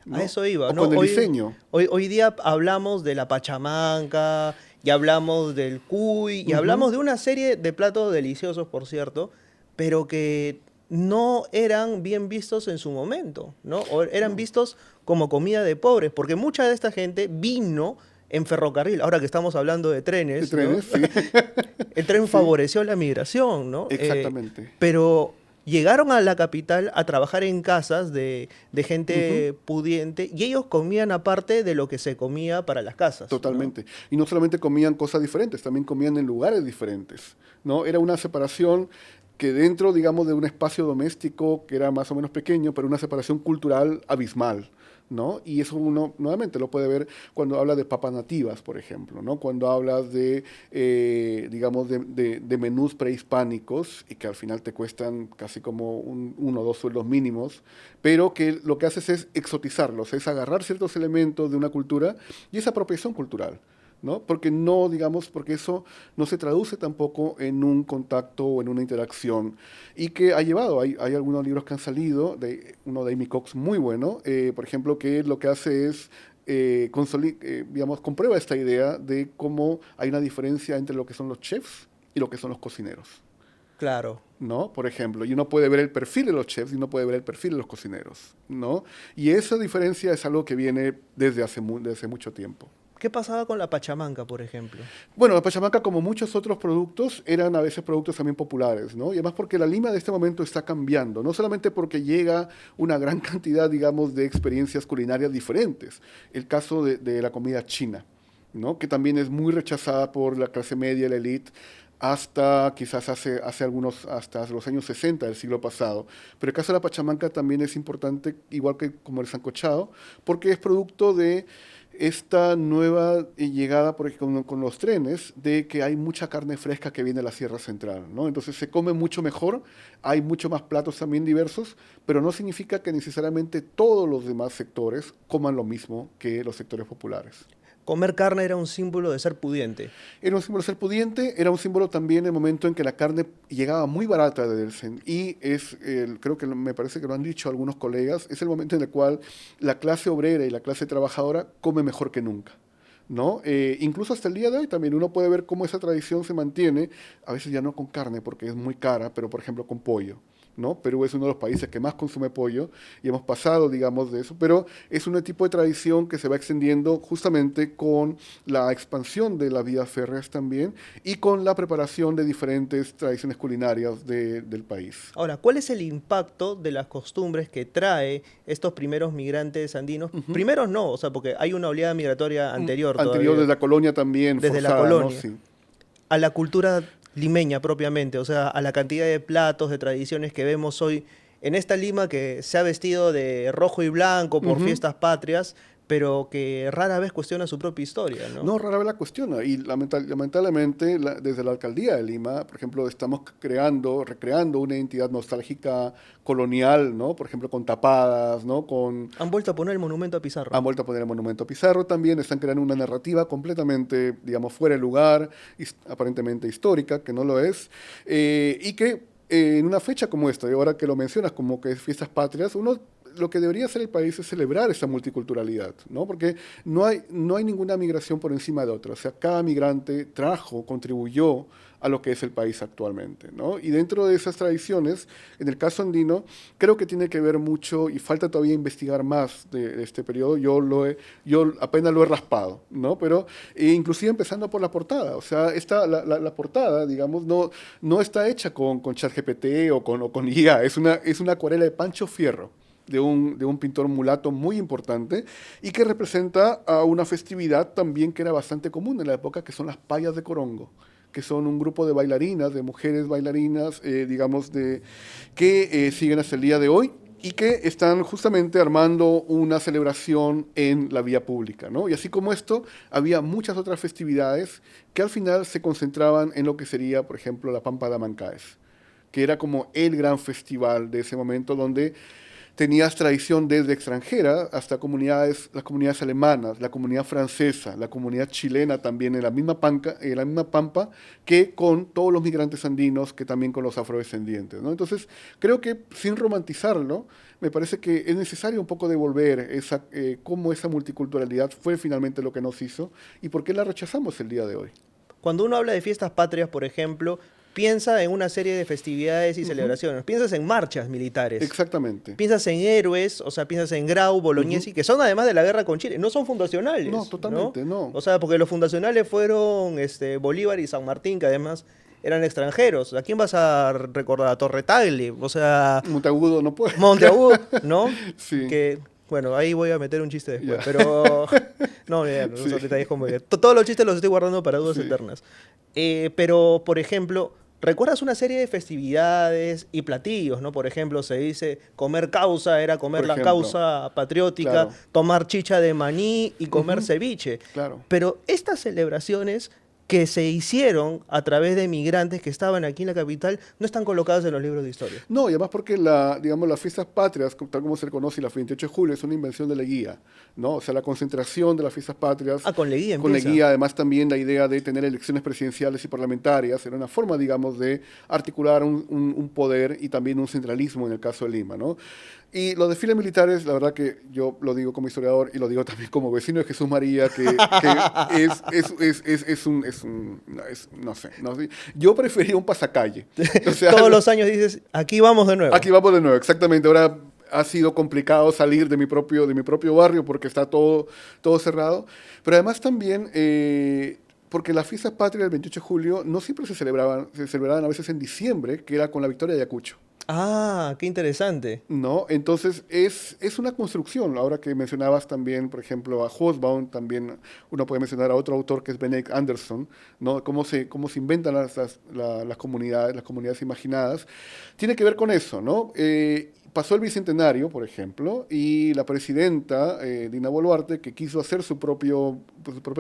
A ¿no? eso iba, O ¿no? con el diseño. Hoy día hablamos de la pachamanca, y hablamos del cuy, y Ujú. hablamos de una serie de platos deliciosos, por cierto, pero que no eran bien vistos en su momento, ¿no? O eran No. vistos como comida de pobres, porque mucha de esta gente vino en ferrocarril. Ahora que estamos hablando de De trenes, ¿no? trenes, sí. El tren Sí, favoreció la migración, ¿no? exactamente. Pero llegaron a la capital a trabajar en casas de Ujú. gente pudiente y ellos comían aparte de lo que se comía para las casas, ¿no? Totalmente. Y no solamente comían cosas diferentes, también comían en lugares diferentes, ¿no? Era una separación que dentro, digamos, de un espacio doméstico que era más o menos pequeño, pero una separación cultural abismal, ¿no? Y eso uno nuevamente lo puede ver cuando habla de papas nativas, por ejemplo, ¿no? Cuando hablas de, digamos, de menús prehispánicos y que al final te cuestan casi como uno o dos sueldos mínimos, pero que lo que haces es exotizarlos, es agarrar ciertos elementos de una cultura y es apropiación cultural, ¿no? Porque no, digamos, porque eso no se traduce tampoco en un contacto o en una interacción y que ha llevado, hay algunos libros que han salido, uno de Amy Cox muy bueno, por ejemplo, que lo que hace es, digamos, comprueba esta idea de cómo hay una diferencia entre lo que son los chefs y lo que son los cocineros, Claro. ¿no? Por ejemplo, y uno puede ver el perfil de los chefs y uno puede ver el perfil de los cocineros, ¿no? Y esa diferencia es algo que viene desde hace mucho tiempo. ¿Qué pasaba con la pachamanca, por ejemplo? Bueno, la pachamanca, como muchos otros productos, eran a veces productos también populares, ¿no? Y además porque la Lima de este momento está cambiando, no solamente porque llega una gran cantidad, digamos, de experiencias culinarias diferentes. El caso de la comida china, ¿no? Que también es muy rechazada por la clase media, la élite, hasta quizás hasta los años 60 del siglo pasado. Pero el caso de la pachamanca también es importante, igual que como el sancochado, porque es producto de esta nueva llegada con los trenes de que hay mucha carne fresca que viene de la Sierra Central, ¿no? Entonces se come mucho mejor, hay mucho más platos también diversos, pero no significa que necesariamente todos los demás sectores coman lo mismo que los sectores populares. Comer carne era un símbolo de ser pudiente. Era un símbolo de ser pudiente, era un símbolo también el momento en que la carne llegaba muy barata de Delsen. Y creo que me parece que lo han dicho algunos colegas, es el momento en el cual la clase obrera y la clase trabajadora come mejor que nunca, ¿no? Incluso hasta el día de hoy también uno puede ver cómo esa tradición se mantiene, a veces ya no con carne porque es muy cara, pero por ejemplo con pollo, ¿no? Perú es uno de los países que más consume pollo y hemos pasado, digamos, de eso, pero es un tipo de tradición que se va extendiendo justamente con la expansión de las vías férreas también y con la preparación de diferentes tradiciones culinarias del país. Ahora, ¿cuál es el impacto de las costumbres que trae estos primeros migrantes andinos? Ujú. Primeros no, o sea, porque hay una oleada migratoria anterior Anterior de todavía, la colonia también desde la forzada, ¿no? colonia, Sí. a la cultura limeña propiamente, o sea, a la cantidad de platos, de tradiciones que vemos hoy en esta Lima que se ha vestido de rojo y blanco por Ujú. fiestas patrias, pero que rara vez cuestiona su propia historia, ¿no? No, rara vez la cuestiona. Y lamentablemente, desde la alcaldía de Lima, por ejemplo, estamos recreando una identidad nostálgica colonial, ¿no? Por ejemplo, con tapadas, ¿no? Han vuelto a poner el monumento a Pizarro. Han vuelto a poner el monumento a Pizarro también, están creando una narrativa completamente, digamos, fuera de lugar, aparentemente histórica, que no lo es, y que en una fecha como esta, y ahora que lo mencionas como que es fiestas patrias, uno lo que debería hacer el país es celebrar esa multiculturalidad, ¿no? Porque no hay ninguna migración por encima de otra. O sea, cada migrante trajo, contribuyó a lo que es el país actualmente, ¿no? Y dentro de esas tradiciones, en el caso andino, creo que tiene que ver mucho, y falta todavía investigar más de este periodo, yo apenas lo he raspado, ¿no? Pero inclusive empezando por la portada, o sea, la portada, digamos, no está hecha con ChatGPT o con IA, es una acuarela de Pancho Fierro, de un pintor mulato muy importante y que representa a una festividad también que era bastante común en la época, que son las payas de Corongo, que son un grupo de bailarinas, de mujeres bailarinas, digamos, que siguen hasta el día de hoy y que están justamente armando una celebración en la vía pública, ¿no? Y así como esto, había muchas otras festividades que al final se concentraban en lo que sería, por ejemplo, la Pampa de Amancaes, que era como el gran festival de ese momento donde tenías tradición desde extranjera hasta comunidades, las comunidades alemanas, la comunidad francesa, la comunidad chilena también en la misma pampa, que con todos los migrantes andinos, que también con los afrodescendientes, ¿no? Entonces, creo que sin romantizarlo, me parece que es necesario un poco devolver cómo esa multiculturalidad fue finalmente lo que nos hizo y por qué la rechazamos el día de hoy. Cuando uno habla de fiestas patrias, por ejemplo, piensa en una serie de festividades y Ujú. celebraciones. Piensas en marchas militares. Exactamente. Piensas en héroes, o sea, piensas en Grau, Ujú. Bolognesi, que son además de la guerra con Chile. No son No, fundacionales, ¿no? totalmente, no. O sea, porque los fundacionales fueron Bolívar y San Martín, que además eran extranjeros. ¿A quién vas a recordar? A Torre Tagle, o sea, Monteagudo no puede. Monteagudo, ¿no? Sí, Que, bueno, ahí voy a meter un chiste después, ya. pero... No, ya, no, Sí, esos detalles como que... Todos los chistes los estoy guardando para dudas sí, eternas. Pero, por ejemplo, ¿recuerdas una serie de festividades y platillos, ¿no? Por ejemplo, se dice comer causa, era por comer la ejemplo. causa patriótica, Claro. tomar chicha de maní y comer Ujú. ceviche. Claro. Pero estas celebraciones que se hicieron a través de migrantes que estaban aquí en la capital no están colocadas en los libros de historia. No, y además porque digamos, las fiestas patrias, tal como se le conoce, la 28 de julio, es una invención de Leguía, ¿no? O sea, la concentración de las fiestas patrias, Ah, con Leguía con empieza. Leguía, además también la idea de tener elecciones presidenciales y parlamentarias, era una forma, digamos, de articular un poder y también un centralismo en el caso de Lima, ¿no? Y los desfiles militares, la verdad que yo lo digo como historiador y lo digo también como vecino de Jesús María, que no sé, no sé. Yo prefería un pasacalle. O sea, Todos los años dices, aquí vamos de nuevo. aquí vamos de nuevo, exactamente. Ahora ha sido complicado salir de mi propio barrio porque está todo cerrado. Pero además también, porque las fiestas patrias del 28 de julio no siempre se celebraban a veces en diciembre, que era con la victoria de Ayacucho. Ah, qué interesante. ¿No? Entonces es una construcción. Ahora que mencionabas también, por ejemplo, a Hobsbawm, también uno puede mencionar a otro autor que es Benedict Anderson, ¿no? Cómo se inventan las comunidades imaginadas. Tiene que ver con eso, ¿no? Pasó el Bicentenario, por ejemplo, y la presidenta, Dina Boluarte, que quiso hacer su propia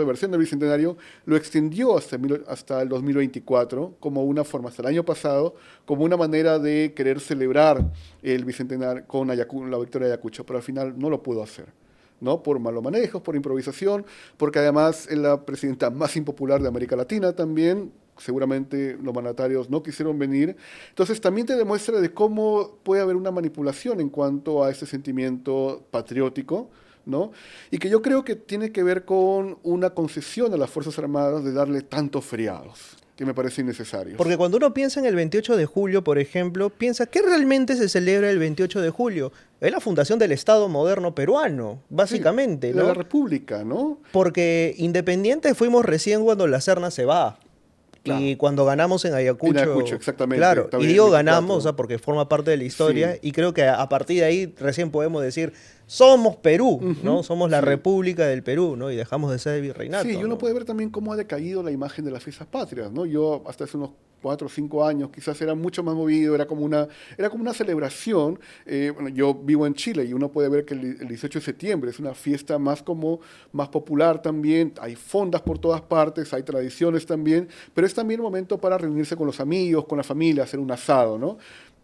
versión del Bicentenario, lo extendió hasta el 2024 como una forma, hasta el año pasado, como una manera de querer celebrar el Bicentenario con la victoria de Ayacucho, pero al final no lo pudo hacer. ¿No? Por malos manejos, por improvisación, porque además es la presidenta más impopular de América Latina también, seguramente los mandatarios no quisieron venir. Entonces también te demuestra de cómo puede haber una manipulación en cuanto a ese sentimiento patriótico, ¿no? Y que yo creo que tiene que ver con una concesión a las Fuerzas Armadas de darle tantos feriados, que me parecen innecesarios. Porque cuando uno piensa en el 28 de julio, por ejemplo, piensa ¿qué realmente se celebra el 28 de julio? Es la fundación del Estado moderno peruano, Sí, básicamente, de la ¿no? República, ¿no? Porque independientes fuimos recién cuando la Serna se va. Claro. Y cuando ganamos en En Ayacucho, Ayacucho, exactamente, claro, y también el digo ganamos, o 24. sea, porque forma parte de la historia, Sí. y creo que a partir de ahí recién podemos decir, somos Perú, ¿no? Ujú, Somos la sí. República del Perú, ¿no? Y dejamos de ser Sí, virreinato, y uno ¿no? puede ver también cómo ha decaído la imagen de las fiestas patrias, ¿no? Yo hasta hace unos 4 o 5 años quizás era mucho más movido, era como una celebración. Bueno, yo vivo en Chile y uno puede ver que el 18 de septiembre es una fiesta más popular también, hay fondas por todas partes, hay tradiciones también, pero es también un momento para reunirse con los amigos, con la familia, hacer un asado, ¿no?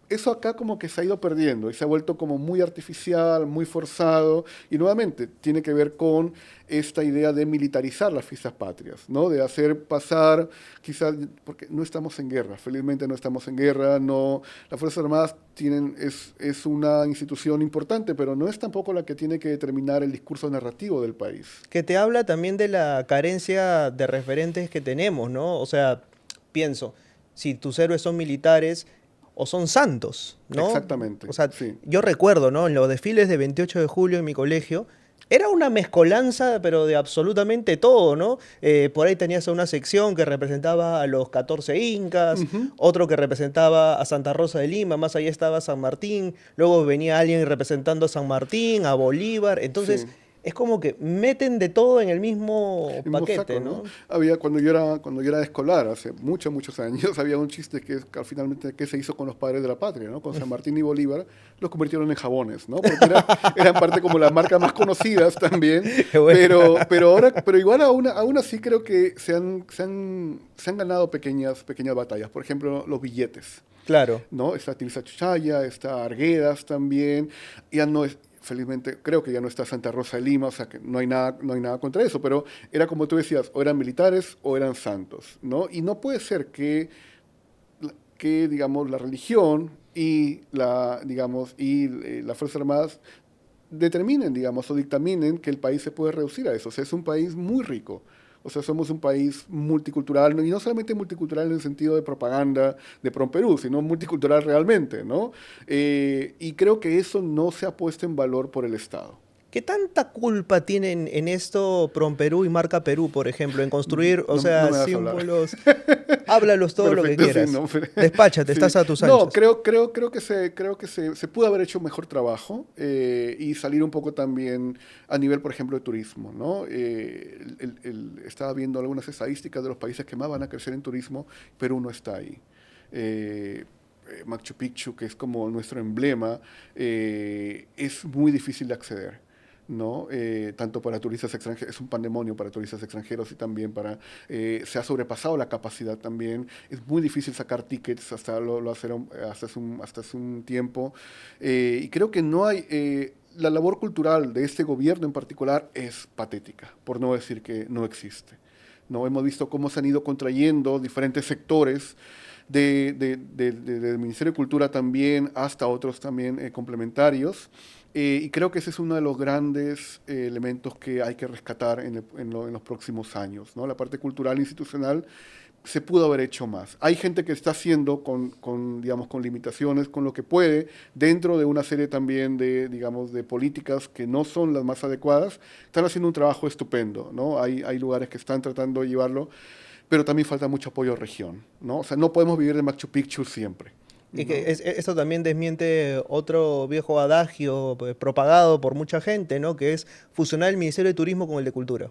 Eso acá como que se ha ido perdiendo y se ha vuelto como muy artificial, muy forzado y nuevamente tiene que ver con esta idea de militarizar las fiestas patrias, ¿no? De hacer pasar, quizás, porque no estamos en guerra, felizmente no estamos en guerra, no, las Fuerzas Armadas es una institución importante, pero no es tampoco la que tiene que determinar el discurso narrativo del país. Que te habla también de la carencia de referentes que tenemos, ¿no? O sea, pienso, si tus héroes son militares o son santos, ¿no? Exactamente, O sea, sí. yo recuerdo, ¿no? En los desfiles de 28 de julio en mi colegio, era una mezcolanza, pero de absolutamente todo, ¿no? Por ahí tenías una sección que representaba a los 14 incas, Ujú. otro que representaba a Santa Rosa de Lima, más allá estaba San Martín, luego venía alguien representando a San Martín, a Bolívar, entonces Sí. Es como que meten de todo en el mismo El mismo paquete, saco, ¿no? ¿no? Había, cuando yo era escolar, hace muchos, muchos años, había un chiste que al finalmente que se hizo con los padres de la patria, ¿no? Con San Martín y Bolívar, los convirtieron en jabones, ¿no? Porque eran parte como las marcas más conocidas también, Qué bueno. pero igual aún así creo que se han ganado pequeñas batallas. Por ejemplo, los billetes. Claro. ¿No? Está Tirsa Chuchaya, está Arguedas también, ya no es, felizmente creo que ya no está Santa Rosa de Lima, o sea que no hay nada contra eso, pero era como tú decías, o eran militares o eran santos, ¿no? Y no puede ser que digamos, la religión y las Fuerzas Armadas determinen, digamos, o dictaminen que el país se puede reducir a eso. O sea, es un país muy rico. O sea, somos un país multicultural, y no solamente multicultural en el sentido de propaganda de Perú, sino multicultural realmente, ¿no? Y creo que eso no se ha puesto en valor por el Estado. ¿Qué tanta culpa tienen en esto Promperú y Marca Perú, por ejemplo, en construir, o No, no sea, me vas a hablar. símbolos? Háblalos todo lo que Perfecto, sí, quieras. no, Despáchate, sí. estás a tus No, anchas. creo que se pudo haber hecho un mejor trabajo y salir un poco también a nivel, por ejemplo, de turismo, ¿no? Estaba viendo algunas estadísticas de los países que más van a crecer en turismo, Perú no está ahí. Machu Picchu, que es como nuestro emblema, es muy difícil de acceder. ¿No? Tanto para turistas extranjeros, es un pandemonio para turistas extranjeros y también se ha sobrepasado la capacidad también, es muy difícil sacar tickets, hasta hace un tiempo, y creo que no hay, la labor cultural de este gobierno en particular es patética, por no decir que no existe. ¿No? Hemos visto cómo se han ido contrayendo diferentes sectores del Ministerio de Cultura también hasta otros también complementarios. Y creo que ese es uno de los grandes elementos que hay que rescatar en los próximos años, ¿no? La parte cultural e institucional se pudo haber hecho más. Hay gente que está haciendo digamos, con limitaciones, con lo que puede, dentro de una serie también digamos, de políticas que no son las más adecuadas, están haciendo un trabajo estupendo, ¿no? Hay lugares que están tratando de llevarlo, pero también falta mucho apoyo a región, ¿no? O sea, no podemos vivir de Machu Picchu siempre, Y que ¿no? esto también desmiente otro viejo adagio pues, propagado por mucha gente, ¿no? Que es fusionar el Ministerio de Turismo con el de Cultura.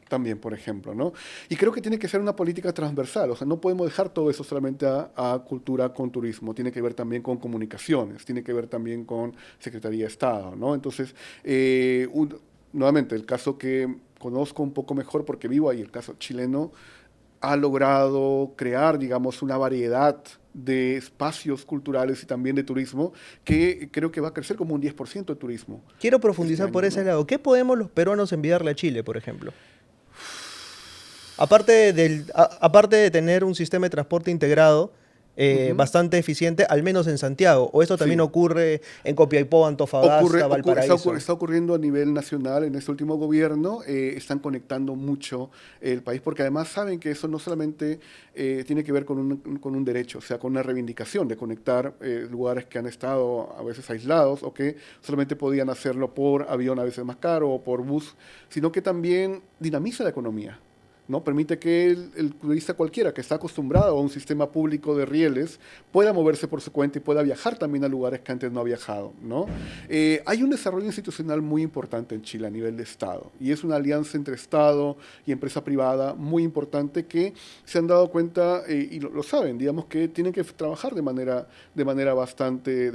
También, por ejemplo, ¿no? Y creo que tiene que ser una política transversal, o sea, no podemos dejar todo eso solamente a cultura con turismo, tiene que ver también con comunicaciones, tiene que ver también con Secretaría de Estado, ¿no? Entonces, nuevamente, el caso que conozco un poco mejor porque vivo ahí, el caso chileno, ha logrado crear, digamos, una variedad de espacios culturales y también de turismo que creo que va a crecer como un 10% de turismo Quiero este profundizar por año, ese ¿no? lado. ¿Qué podemos los peruanos enviarle a Chile, por ejemplo? Aparte de tener un sistema de transporte integrado Ujú. bastante eficiente, al menos en Santiago, o esto también Sí. ocurre en Copiapó, Antofagasta, Valparaíso. Está ocurriendo a nivel nacional en este último gobierno, están conectando mucho el país, porque además saben que eso no solamente tiene que ver con un derecho, o sea, con una reivindicación de conectar lugares que han estado a veces aislados o que solamente podían hacerlo por avión a veces más caro o por bus, sino que también dinamiza la economía. ¿No? Permite que el turista cualquiera que está acostumbrado a un sistema público de rieles pueda moverse por su cuenta y pueda viajar también a lugares que antes no ha viajado, ¿no? Hay un desarrollo institucional muy importante en Chile a nivel de Estado y es una alianza entre Estado y empresa privada muy importante que se han dado cuenta y lo saben, digamos que tienen que trabajar de manera bastante,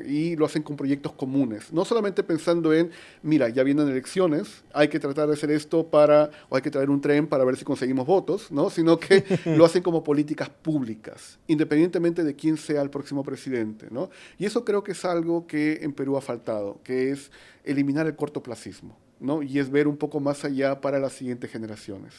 y lo hacen con proyectos comunes, no solamente pensando en, mira, ya vienen elecciones, hay que tratar de hacer esto o hay que traer un tren para ver si conseguimos votos, ¿no? Sino que lo hacen como políticas públicas, independientemente de quién sea el próximo presidente, ¿no? Y eso creo que es algo que en Perú ha faltado, que es eliminar el cortoplacismo, ¿no? Y es ver un poco más allá para las siguientes generaciones.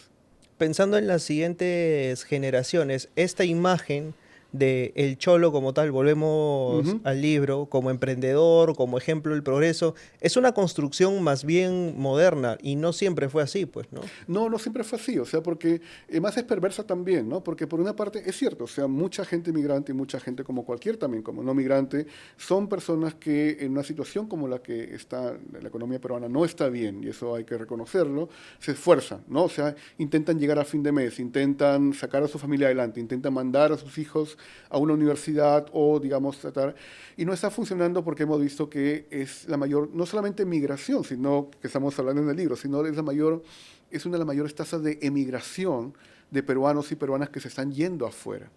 Pensando en las siguientes generaciones, esta imagen de el cholo como tal, volvemos Ujú. al libro, como emprendedor, como ejemplo del progreso, es una construcción más bien moderna y no siempre fue así, pues, ¿no? No, no siempre fue así, o sea, porque más es perversa también, ¿no? Porque por una parte es cierto, o sea, mucha gente migrante y mucha gente como cualquier también, como no migrante, son personas que en una situación como la que está la economía peruana no está bien, y eso hay que reconocerlo, se esfuerzan, ¿no? O sea, intentan llegar a fin de mes, intentan sacar a su familia adelante, intentan mandar a sus hijos a una universidad o, digamos, tratar. Y no está funcionando porque hemos visto que es la mayor, no solamente migración, sino que estamos hablando en el libro, sino es es una de las mayores tasas de emigración de peruanos y peruanas que se están yendo afuera,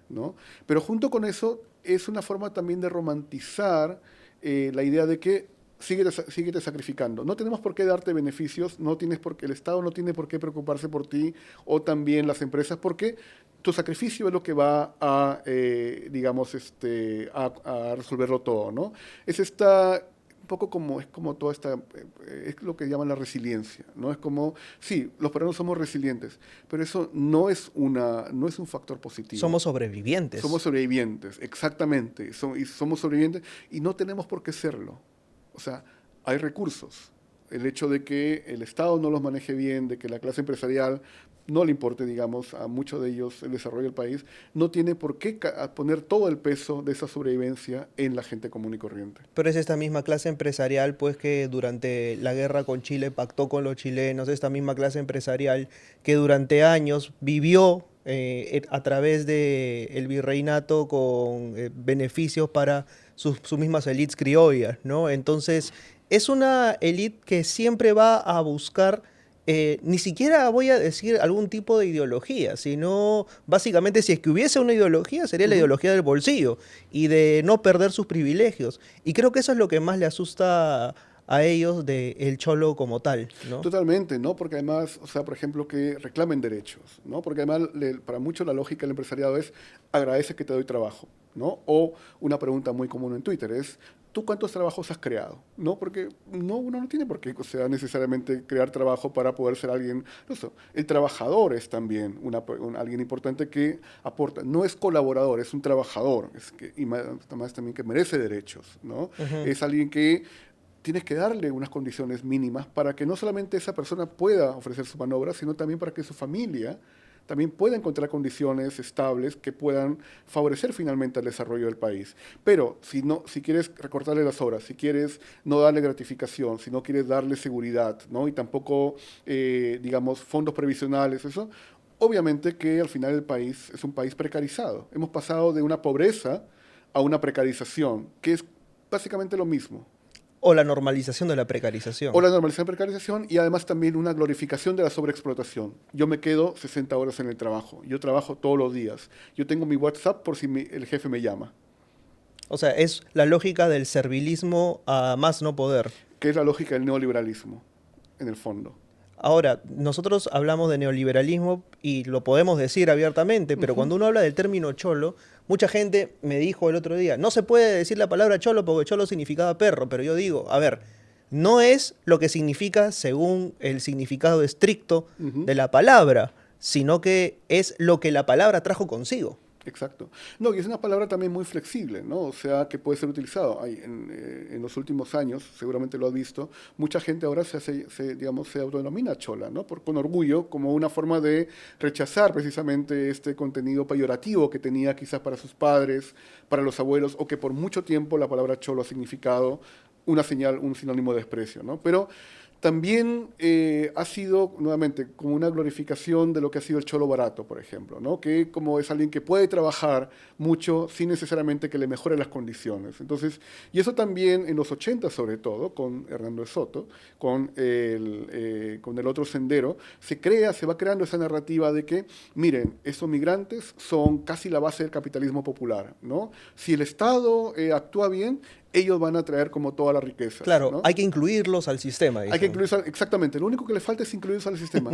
¿no? Pero junto con eso es una forma también de romantizar la idea de que síguete sacrificando. No tenemos por qué darte beneficios, no tienes por qué, el Estado no tiene por qué preocuparse por ti o también las empresas, porque tu sacrificio es lo que va a, digamos, a resolverlo todo, ¿no? Es un poco como, es como toda esta, es lo que llaman la resiliencia, ¿no? Es como, sí, los peruanos somos resilientes, pero eso no es un factor positivo. Somos sobrevivientes. Somos sobrevivientes, exactamente, y somos sobrevivientes y no tenemos por qué serlo. O sea, hay recursos. El hecho de que el Estado no los maneje bien, de que la clase empresarial no le importe, digamos, a muchos de ellos el desarrollo del país, no tiene por qué poner todo el peso de esa sobrevivencia en la gente común y corriente. Pero es esta misma clase empresarial, pues, que durante la guerra con Chile pactó con los chilenos, esta misma clase empresarial que durante años vivió a través del virreinato con beneficios para sus mismas élites criollas, ¿no? Entonces, es una élite que siempre va a buscar, ni siquiera voy a decir algún tipo de ideología, sino básicamente si es que hubiese una ideología, sería la ideología del bolsillo y de no perder sus privilegios. Y creo que eso es lo que más le asusta a ellos del cholo como tal, ¿no? Totalmente, ¿no? Porque además, o sea, por ejemplo, que reclamen derechos, ¿no? Porque además, para muchos la lógica del empresariado es agradece que te doy trabajo, ¿no? O una pregunta muy común en Twitter es, ¿tú cuántos trabajos has creado? ¿No? Porque uno no tiene por qué, o sea, necesariamente crear trabajo para poder ser alguien, no sé, el trabajador es también alguien importante que aporta, no es colaborador, es un trabajador, y más también que merece derechos, ¿no? Es alguien que tienes que darle unas condiciones mínimas para que no solamente esa persona pueda ofrecer su maniobra, sino también para que su familia también pueda encontrar condiciones estables que puedan favorecer finalmente el desarrollo del país. Pero si quieres recortarle las horas, si quieres no darle gratificación, si no quieres darle seguridad, ¿no? Y tampoco, digamos, fondos previsionales, eso, obviamente que al final el país es un país precarizado. Hemos pasado de una pobreza a una precarización, que es básicamente lo mismo. O la normalización de la precarización. O la normalización de la precarización y además también una glorificación de la sobreexplotación. Yo me quedo 60 horas en el trabajo. Yo trabajo todos los días. Yo tengo mi WhatsApp por si el jefe me llama. O sea, es la lógica del servilismo a más no poder. Que es la lógica del neoliberalismo, en el fondo. Ahora, nosotros hablamos de neoliberalismo y lo podemos decir abiertamente, pero cuando uno habla del término cholo, mucha gente me dijo el otro día, no se puede decir la palabra cholo porque cholo significaba perro, pero yo digo, a ver, no es lo que significa según el significado estricto de la palabra, sino que es lo que la palabra trajo consigo. Exacto. No, y es una palabra también muy flexible, ¿no? O sea, que puede ser utilizado. En los últimos años, seguramente lo has visto, mucha gente ahora digamos, se autodenomina chola, ¿no? Con orgullo, como una forma de rechazar precisamente este contenido peyorativo que tenía quizás para sus padres, para los abuelos, o que por mucho tiempo la palabra cholo ha significado una señal, un sinónimo de desprecio, ¿no? Pero también ha sido, nuevamente, como una glorificación de lo que ha sido el cholo barato, por ejemplo, ¿no? Que como es alguien que puede trabajar mucho sin necesariamente que le mejore las condiciones. Entonces, y eso también en los 80 sobre todo, con Hernando de Soto, con el otro sendero, se va creando esa narrativa de que, miren, esos migrantes son casi la base del capitalismo popular, ¿no? Si el Estado actúa bien, ellos van a traer como toda la riqueza. Claro, ¿no? hay que incluirlos al sistema. Hay que incluirlos, exactamente. Lo único que le falta es incluirlos al sistema.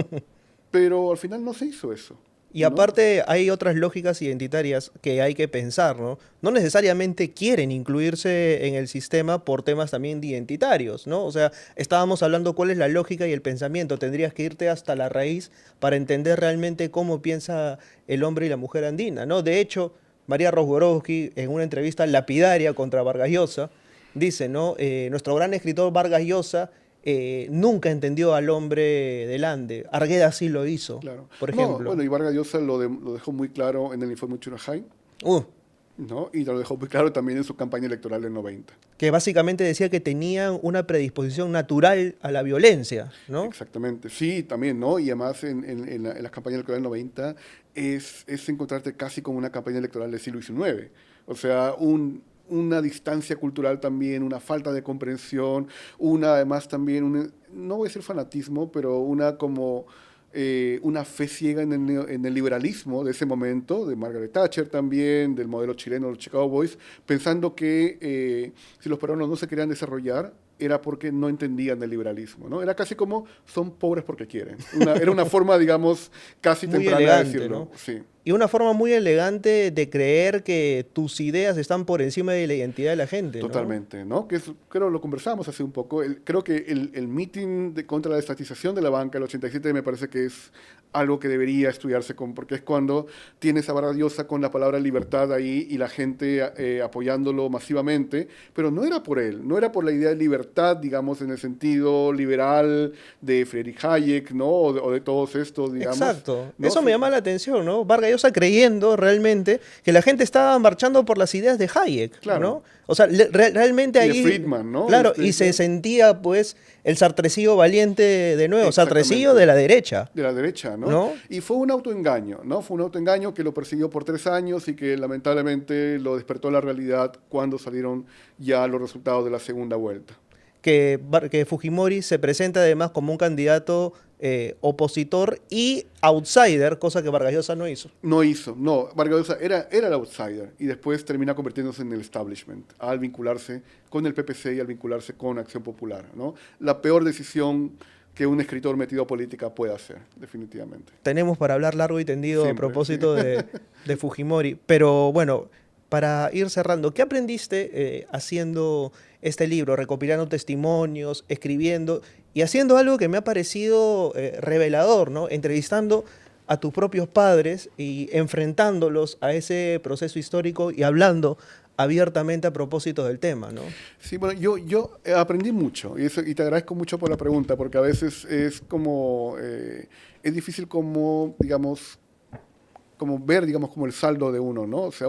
Pero al final no se hizo eso. Y aparte hay otras lógicas identitarias que hay que pensar, ¿no? No necesariamente quieren incluirse en el sistema por temas también de identitarios, ¿no? O sea, estábamos hablando cuál es la lógica y el pensamiento. Tendrías que irte hasta la raíz para entender realmente cómo piensa el hombre y la mujer andina, ¿no? De hecho, María Rozborowski, en una entrevista lapidaria contra Vargas Llosa, dice, ¿no? Nuestro gran escritor Vargas Llosa nunca entendió al hombre del Ande. Argueda sí lo hizo, claro. por ejemplo. No, bueno, y Vargas Llosa lo dejó muy claro en el informe Churajay. ¿no? Y lo dejó muy claro también en su campaña electoral del 90. Que básicamente decía que tenían una predisposición natural a la violencia, ¿no? Exactamente, sí, también, ¿no? Y además en las campañas electorales del 90 es encontrarte casi como una campaña electoral del siglo XIX. O sea, una distancia cultural también, una falta de comprensión, además también, no voy a decir fanatismo, pero una fe ciega en el liberalismo de ese momento, de Margaret Thatcher también, del modelo chileno de los Chicago Boys, pensando que si los peruanos no se querían desarrollar, era porque no entendían el liberalismo, ¿no? Era casi como, son pobres porque quieren. Era una forma, digamos, casi Muy temprana de elegante, decirlo. ¿no? Sí. Y una forma muy elegante de creer que tus ideas están por encima de la identidad de la gente, ¿no? Totalmente, ¿no? Creo lo conversamos hace un poco. Creo que el meeting contra la estatización de la banca, el 87, me parece que es algo que debería estudiarse, porque es cuando tienes a Vargas Llosa con la palabra libertad ahí y la gente apoyándolo masivamente, pero no era por él, no era por la idea de libertad, digamos, en el sentido liberal de Friedrich Hayek, ¿no? O de todos estos, digamos. Exacto. ¿no? Eso me llama la atención, ¿no? Vargas Llosa creyendo realmente que la gente estaba marchando por las ideas de Hayek, Claro. ¿no? O sea, realmente Y de ahí... Friedman, ¿no? Claro, y se sentía, pues, el sartrecillo valiente de nuevo, sartrecillo de la derecha. De la derecha, ¿no? ¿No? Y fue un autoengaño, ¿no? Fue un autoengaño que lo persiguió por 3 años y que lamentablemente lo despertó a la realidad cuando salieron ya los resultados de la segunda vuelta. Que Fujimori se presenta además como un candidato opositor y outsider, cosa que Vargas Llosa no hizo. No hizo, no. Vargas Llosa era el outsider y después termina convirtiéndose en el establishment al vincularse con el PPC y al vincularse con Acción Popular, ¿no? La peor decisión que un escritor metido a política puede hacer, definitivamente. Tenemos para hablar largo y tendido Siempre, a propósito sí. de Fujimori, pero bueno, para ir cerrando, ¿qué aprendiste haciendo este libro, recopilando testimonios, escribiendo y haciendo algo que me ha parecido revelador, ¿no? Entrevistando a tus propios padres y enfrentándolos a ese proceso histórico y hablando abiertamente a propósito del tema, ¿no? Sí, bueno, yo aprendí mucho y te agradezco mucho por la pregunta, porque a veces es difícil como, digamos, como ver, digamos, como el saldo de uno, ¿no? O sea,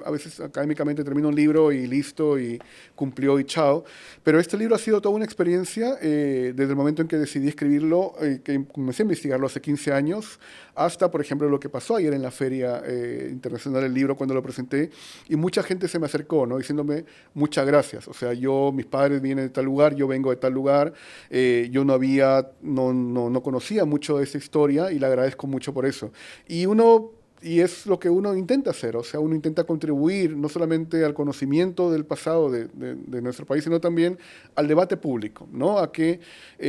a veces académicamente termina un libro y listo, y cumplió y chao. Pero este libro ha sido toda una experiencia desde el momento en que decidí escribirlo, que comencé a investigarlo hace 15 años, hasta, por ejemplo, lo que pasó ayer en la Feria Internacional del Libro cuando lo presenté, y mucha gente se me acercó, ¿no? Diciéndome muchas gracias. O sea, mis padres vienen de tal lugar, yo vengo de tal lugar, yo no conocía mucho de esa historia y le agradezco mucho por eso. Y es lo que uno intenta hacer, o sea, uno intenta contribuir no solamente al conocimiento del pasado de nuestro país, sino también al debate público, ¿no? A que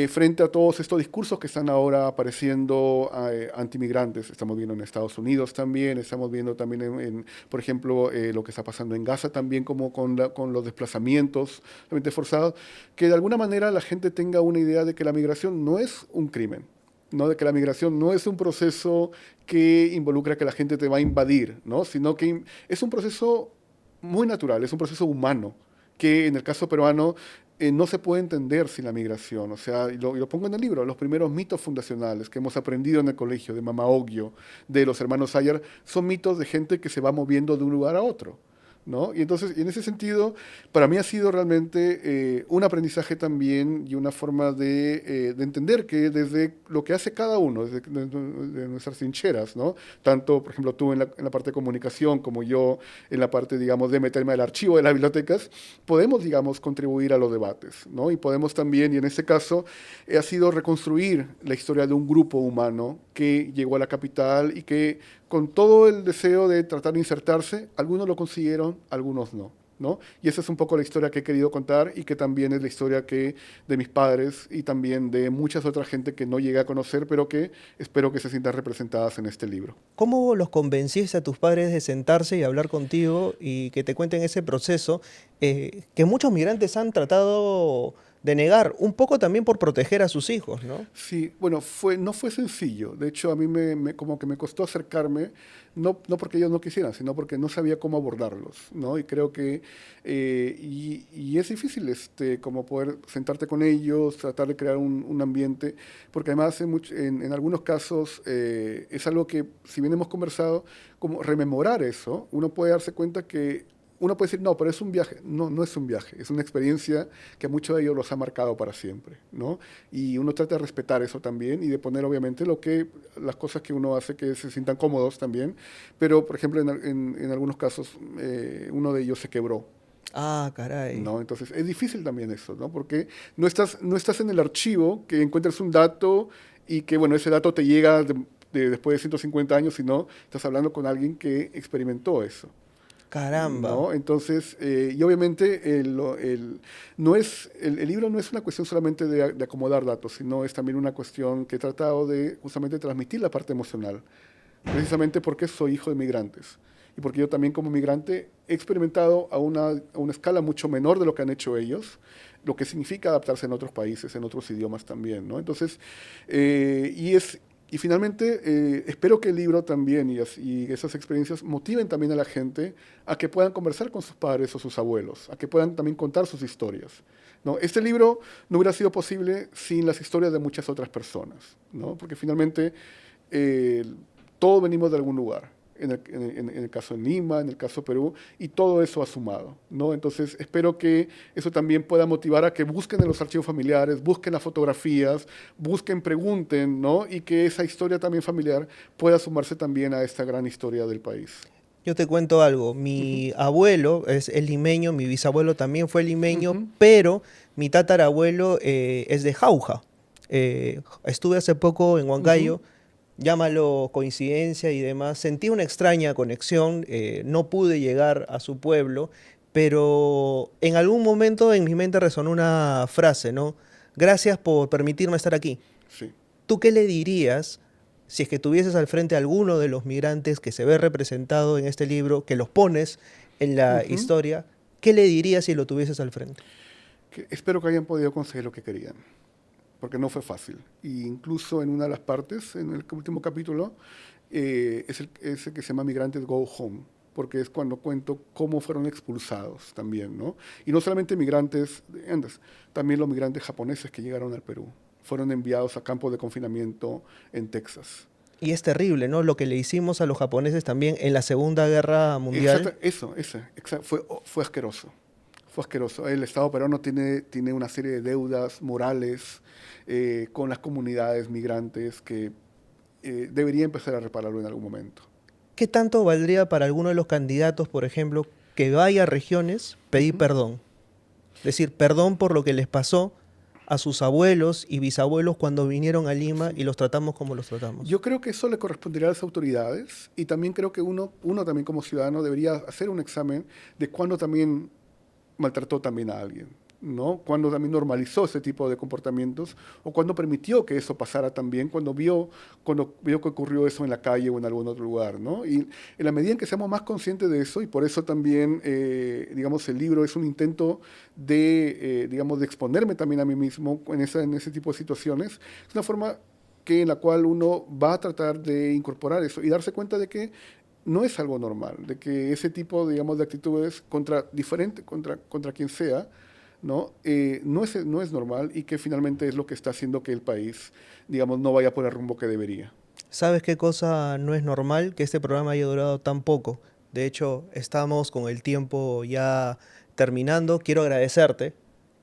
frente a todos estos discursos que están ahora apareciendo antimigrantes, estamos viendo en Estados Unidos también, estamos viendo también, por ejemplo, lo que está pasando en Gaza también, como con los desplazamientos forzados, que de alguna manera la gente tenga una idea de que la migración no es un crimen, ¿no? De que la migración no es un proceso que involucra que la gente te va a invadir, ¿no? Sino que es un proceso muy natural, es un proceso humano, que en el caso peruano no se puede entender sin la migración. O sea, y lo pongo en el libro, los primeros mitos fundacionales que hemos aprendido en el colegio, de Mama Oglio, de los hermanos Sayar, son mitos de gente que se va moviendo de un lugar a otro, ¿no? Y entonces, en ese sentido, para mí ha sido realmente un aprendizaje también y una forma de entender que desde lo que hace cada uno, de nuestras trincheras, ¿no? Tanto, por ejemplo, tú en la parte de comunicación como yo en la parte, digamos, de meterme al archivo de las bibliotecas, podemos, digamos, contribuir a los debates, ¿no? Y podemos también, y en este caso, ha sido reconstruir la historia de un grupo humano que llegó a la capital y que con todo el deseo de tratar de insertarse, algunos lo consiguieron, algunos no, ¿no? Y esa es un poco la historia que he querido contar y que también es la historia de mis padres y también de muchas otras gente que no llegué a conocer, pero que espero que se sientan representadas en este libro. ¿Cómo los convenciste a tus padres de sentarse y hablar contigo y que te cuenten ese proceso que muchos migrantes han tratado de negar, un poco también por proteger a sus hijos, ¿no? Sí, bueno, no fue sencillo. De hecho, a mí como que me costó acercarme, no porque ellos no quisieran, sino porque no sabía cómo abordarlos, ¿no? Y creo que, y es difícil como poder sentarte con ellos, tratar de crear un ambiente, porque además en algunos casos es algo que, si bien hemos conversado, como rememorar eso, uno puede darse cuenta que uno puede decir, no, pero es un viaje. No, no es un viaje, es una experiencia que a muchos de ellos los ha marcado para siempre, ¿no? Y uno trata de respetar eso también y de poner, obviamente, las cosas que uno hace que se sientan cómodos también. Pero, por ejemplo, en algunos casos, uno de ellos se quebró, Ah, caray. ¿no? Entonces, es difícil también eso, ¿no? Porque no estás en el archivo que encuentras un dato y que, bueno, ese dato te llega después de 150 años, sino estás hablando con alguien que experimentó eso. Caramba. ¿No? Entonces, y obviamente el libro no es una cuestión solamente de acomodar datos, sino es también una cuestión que he tratado de justamente transmitir la parte emocional, precisamente porque soy hijo de migrantes y porque yo también como migrante he experimentado a una escala mucho menor de lo que han hecho ellos, lo que significa adaptarse en otros países, en otros idiomas también, ¿no? Entonces, y finalmente, espero que el libro también y esas experiencias motiven también a la gente a que puedan conversar con sus padres o sus abuelos, a que puedan también contar sus historias, ¿no? Este libro no hubiera sido posible sin las historias de muchas otras personas, ¿no? Porque finalmente eh, todos venimos de algún lugar. En el caso de Lima, en el caso de Perú, y todo eso ha sumado, ¿no? Entonces, espero que eso también pueda motivar a que busquen en los archivos familiares, busquen las fotografías, busquen, pregunten, ¿no? Y que esa historia también familiar pueda sumarse también a esta gran historia del país. Yo te cuento algo, Ujú, mi abuelo es limeño, mi bisabuelo también fue limeño, ujú, pero mi tatarabuelo es de Jauja. Estuve hace poco en ujú. Huancayo, llámalo coincidencia y demás, sentí una extraña conexión, no pude llegar a su pueblo, pero en algún momento en mi mente resonó una frase, ¿no? Gracias por permitirme estar aquí. Sí. ¿Tú qué le dirías si es que tuvieses al frente a alguno de los migrantes que se ve representado en este libro, que los pones en la Ujú. historia? ¿Qué le dirías si lo tuvieses al frente? Espero que hayan podido conseguir lo que querían, porque no fue fácil. Y incluso en una de las partes, en el último capítulo, es el que se llama Migrantes Go Home, porque es cuando cuento cómo fueron expulsados también, ¿no? Y no solamente migrantes de Andes, también los migrantes japoneses que llegaron al Perú. Fueron enviados a campos de confinamiento en Texas. Y es terrible, ¿no? Lo que le hicimos a los japoneses también en la Segunda Guerra Exacto, Mundial. fue asqueroso. Fue asqueroso. El Estado peruano tiene una serie de deudas morales con las comunidades migrantes que debería empezar a repararlo en algún momento. ¿Qué tanto valdría para alguno de los candidatos, por ejemplo, que vaya a regiones pedir Ujú. perdón? Decir perdón por lo que les pasó a sus abuelos y bisabuelos cuando vinieron a Lima Sí. y los tratamos como los tratamos. Yo creo que eso le correspondería a las autoridades y también creo que uno también como ciudadano debería hacer un examen de cuándo también maltrató también a alguien, ¿no? Cuando también normalizó ese tipo de comportamientos o cuando permitió que eso pasara también, cuando vio que ocurrió eso en la calle o en algún otro lugar, ¿no? Y en la medida en que seamos más conscientes de eso, y por eso también, digamos, el libro es un intento digamos, de exponerme también a mí mismo en ese tipo de situaciones, es una forma en la cual uno va a tratar de incorporar eso y darse cuenta de que no es algo normal, de que ese tipo, digamos, de actitudes contra quien sea, ¿no? No es normal y que finalmente es lo que está haciendo que el país, digamos, no vaya por el rumbo que debería. ¿Sabes qué cosa no es normal? Que este programa haya durado tan poco. De hecho, estamos con el tiempo ya terminando. Quiero agradecerte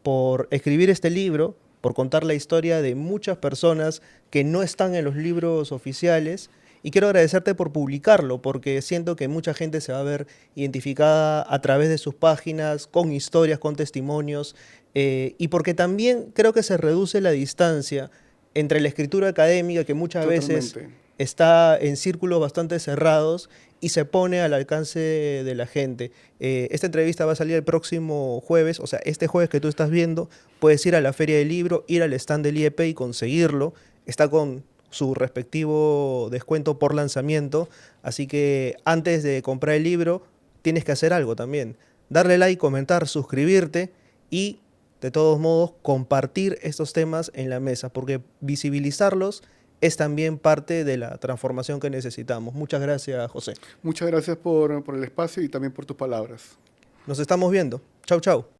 por escribir este libro, por contar la historia de muchas personas que no están en los libros oficiales. Y quiero agradecerte por publicarlo, porque siento que mucha gente se va a ver identificada a través de sus páginas, con historias, con testimonios, y porque también creo que se reduce la distancia entre la escritura académica, que muchas veces Totalmente. está en círculos bastante cerrados y se pone al alcance de la gente. Esta entrevista va a salir el próximo jueves, o sea, este jueves que tú estás viendo, puedes ir a la Feria del Libro, ir al stand del IEP y conseguirlo. Está con su respectivo descuento por lanzamiento, así que antes de comprar el libro, tienes que hacer algo también. Darle like, comentar, suscribirte y de todos modos, compartir estos temas en la mesa, porque visibilizarlos es también parte de la transformación que necesitamos. Muchas gracias, José. Muchas gracias por el espacio y también por tus palabras. Nos estamos viendo. Chau, chau.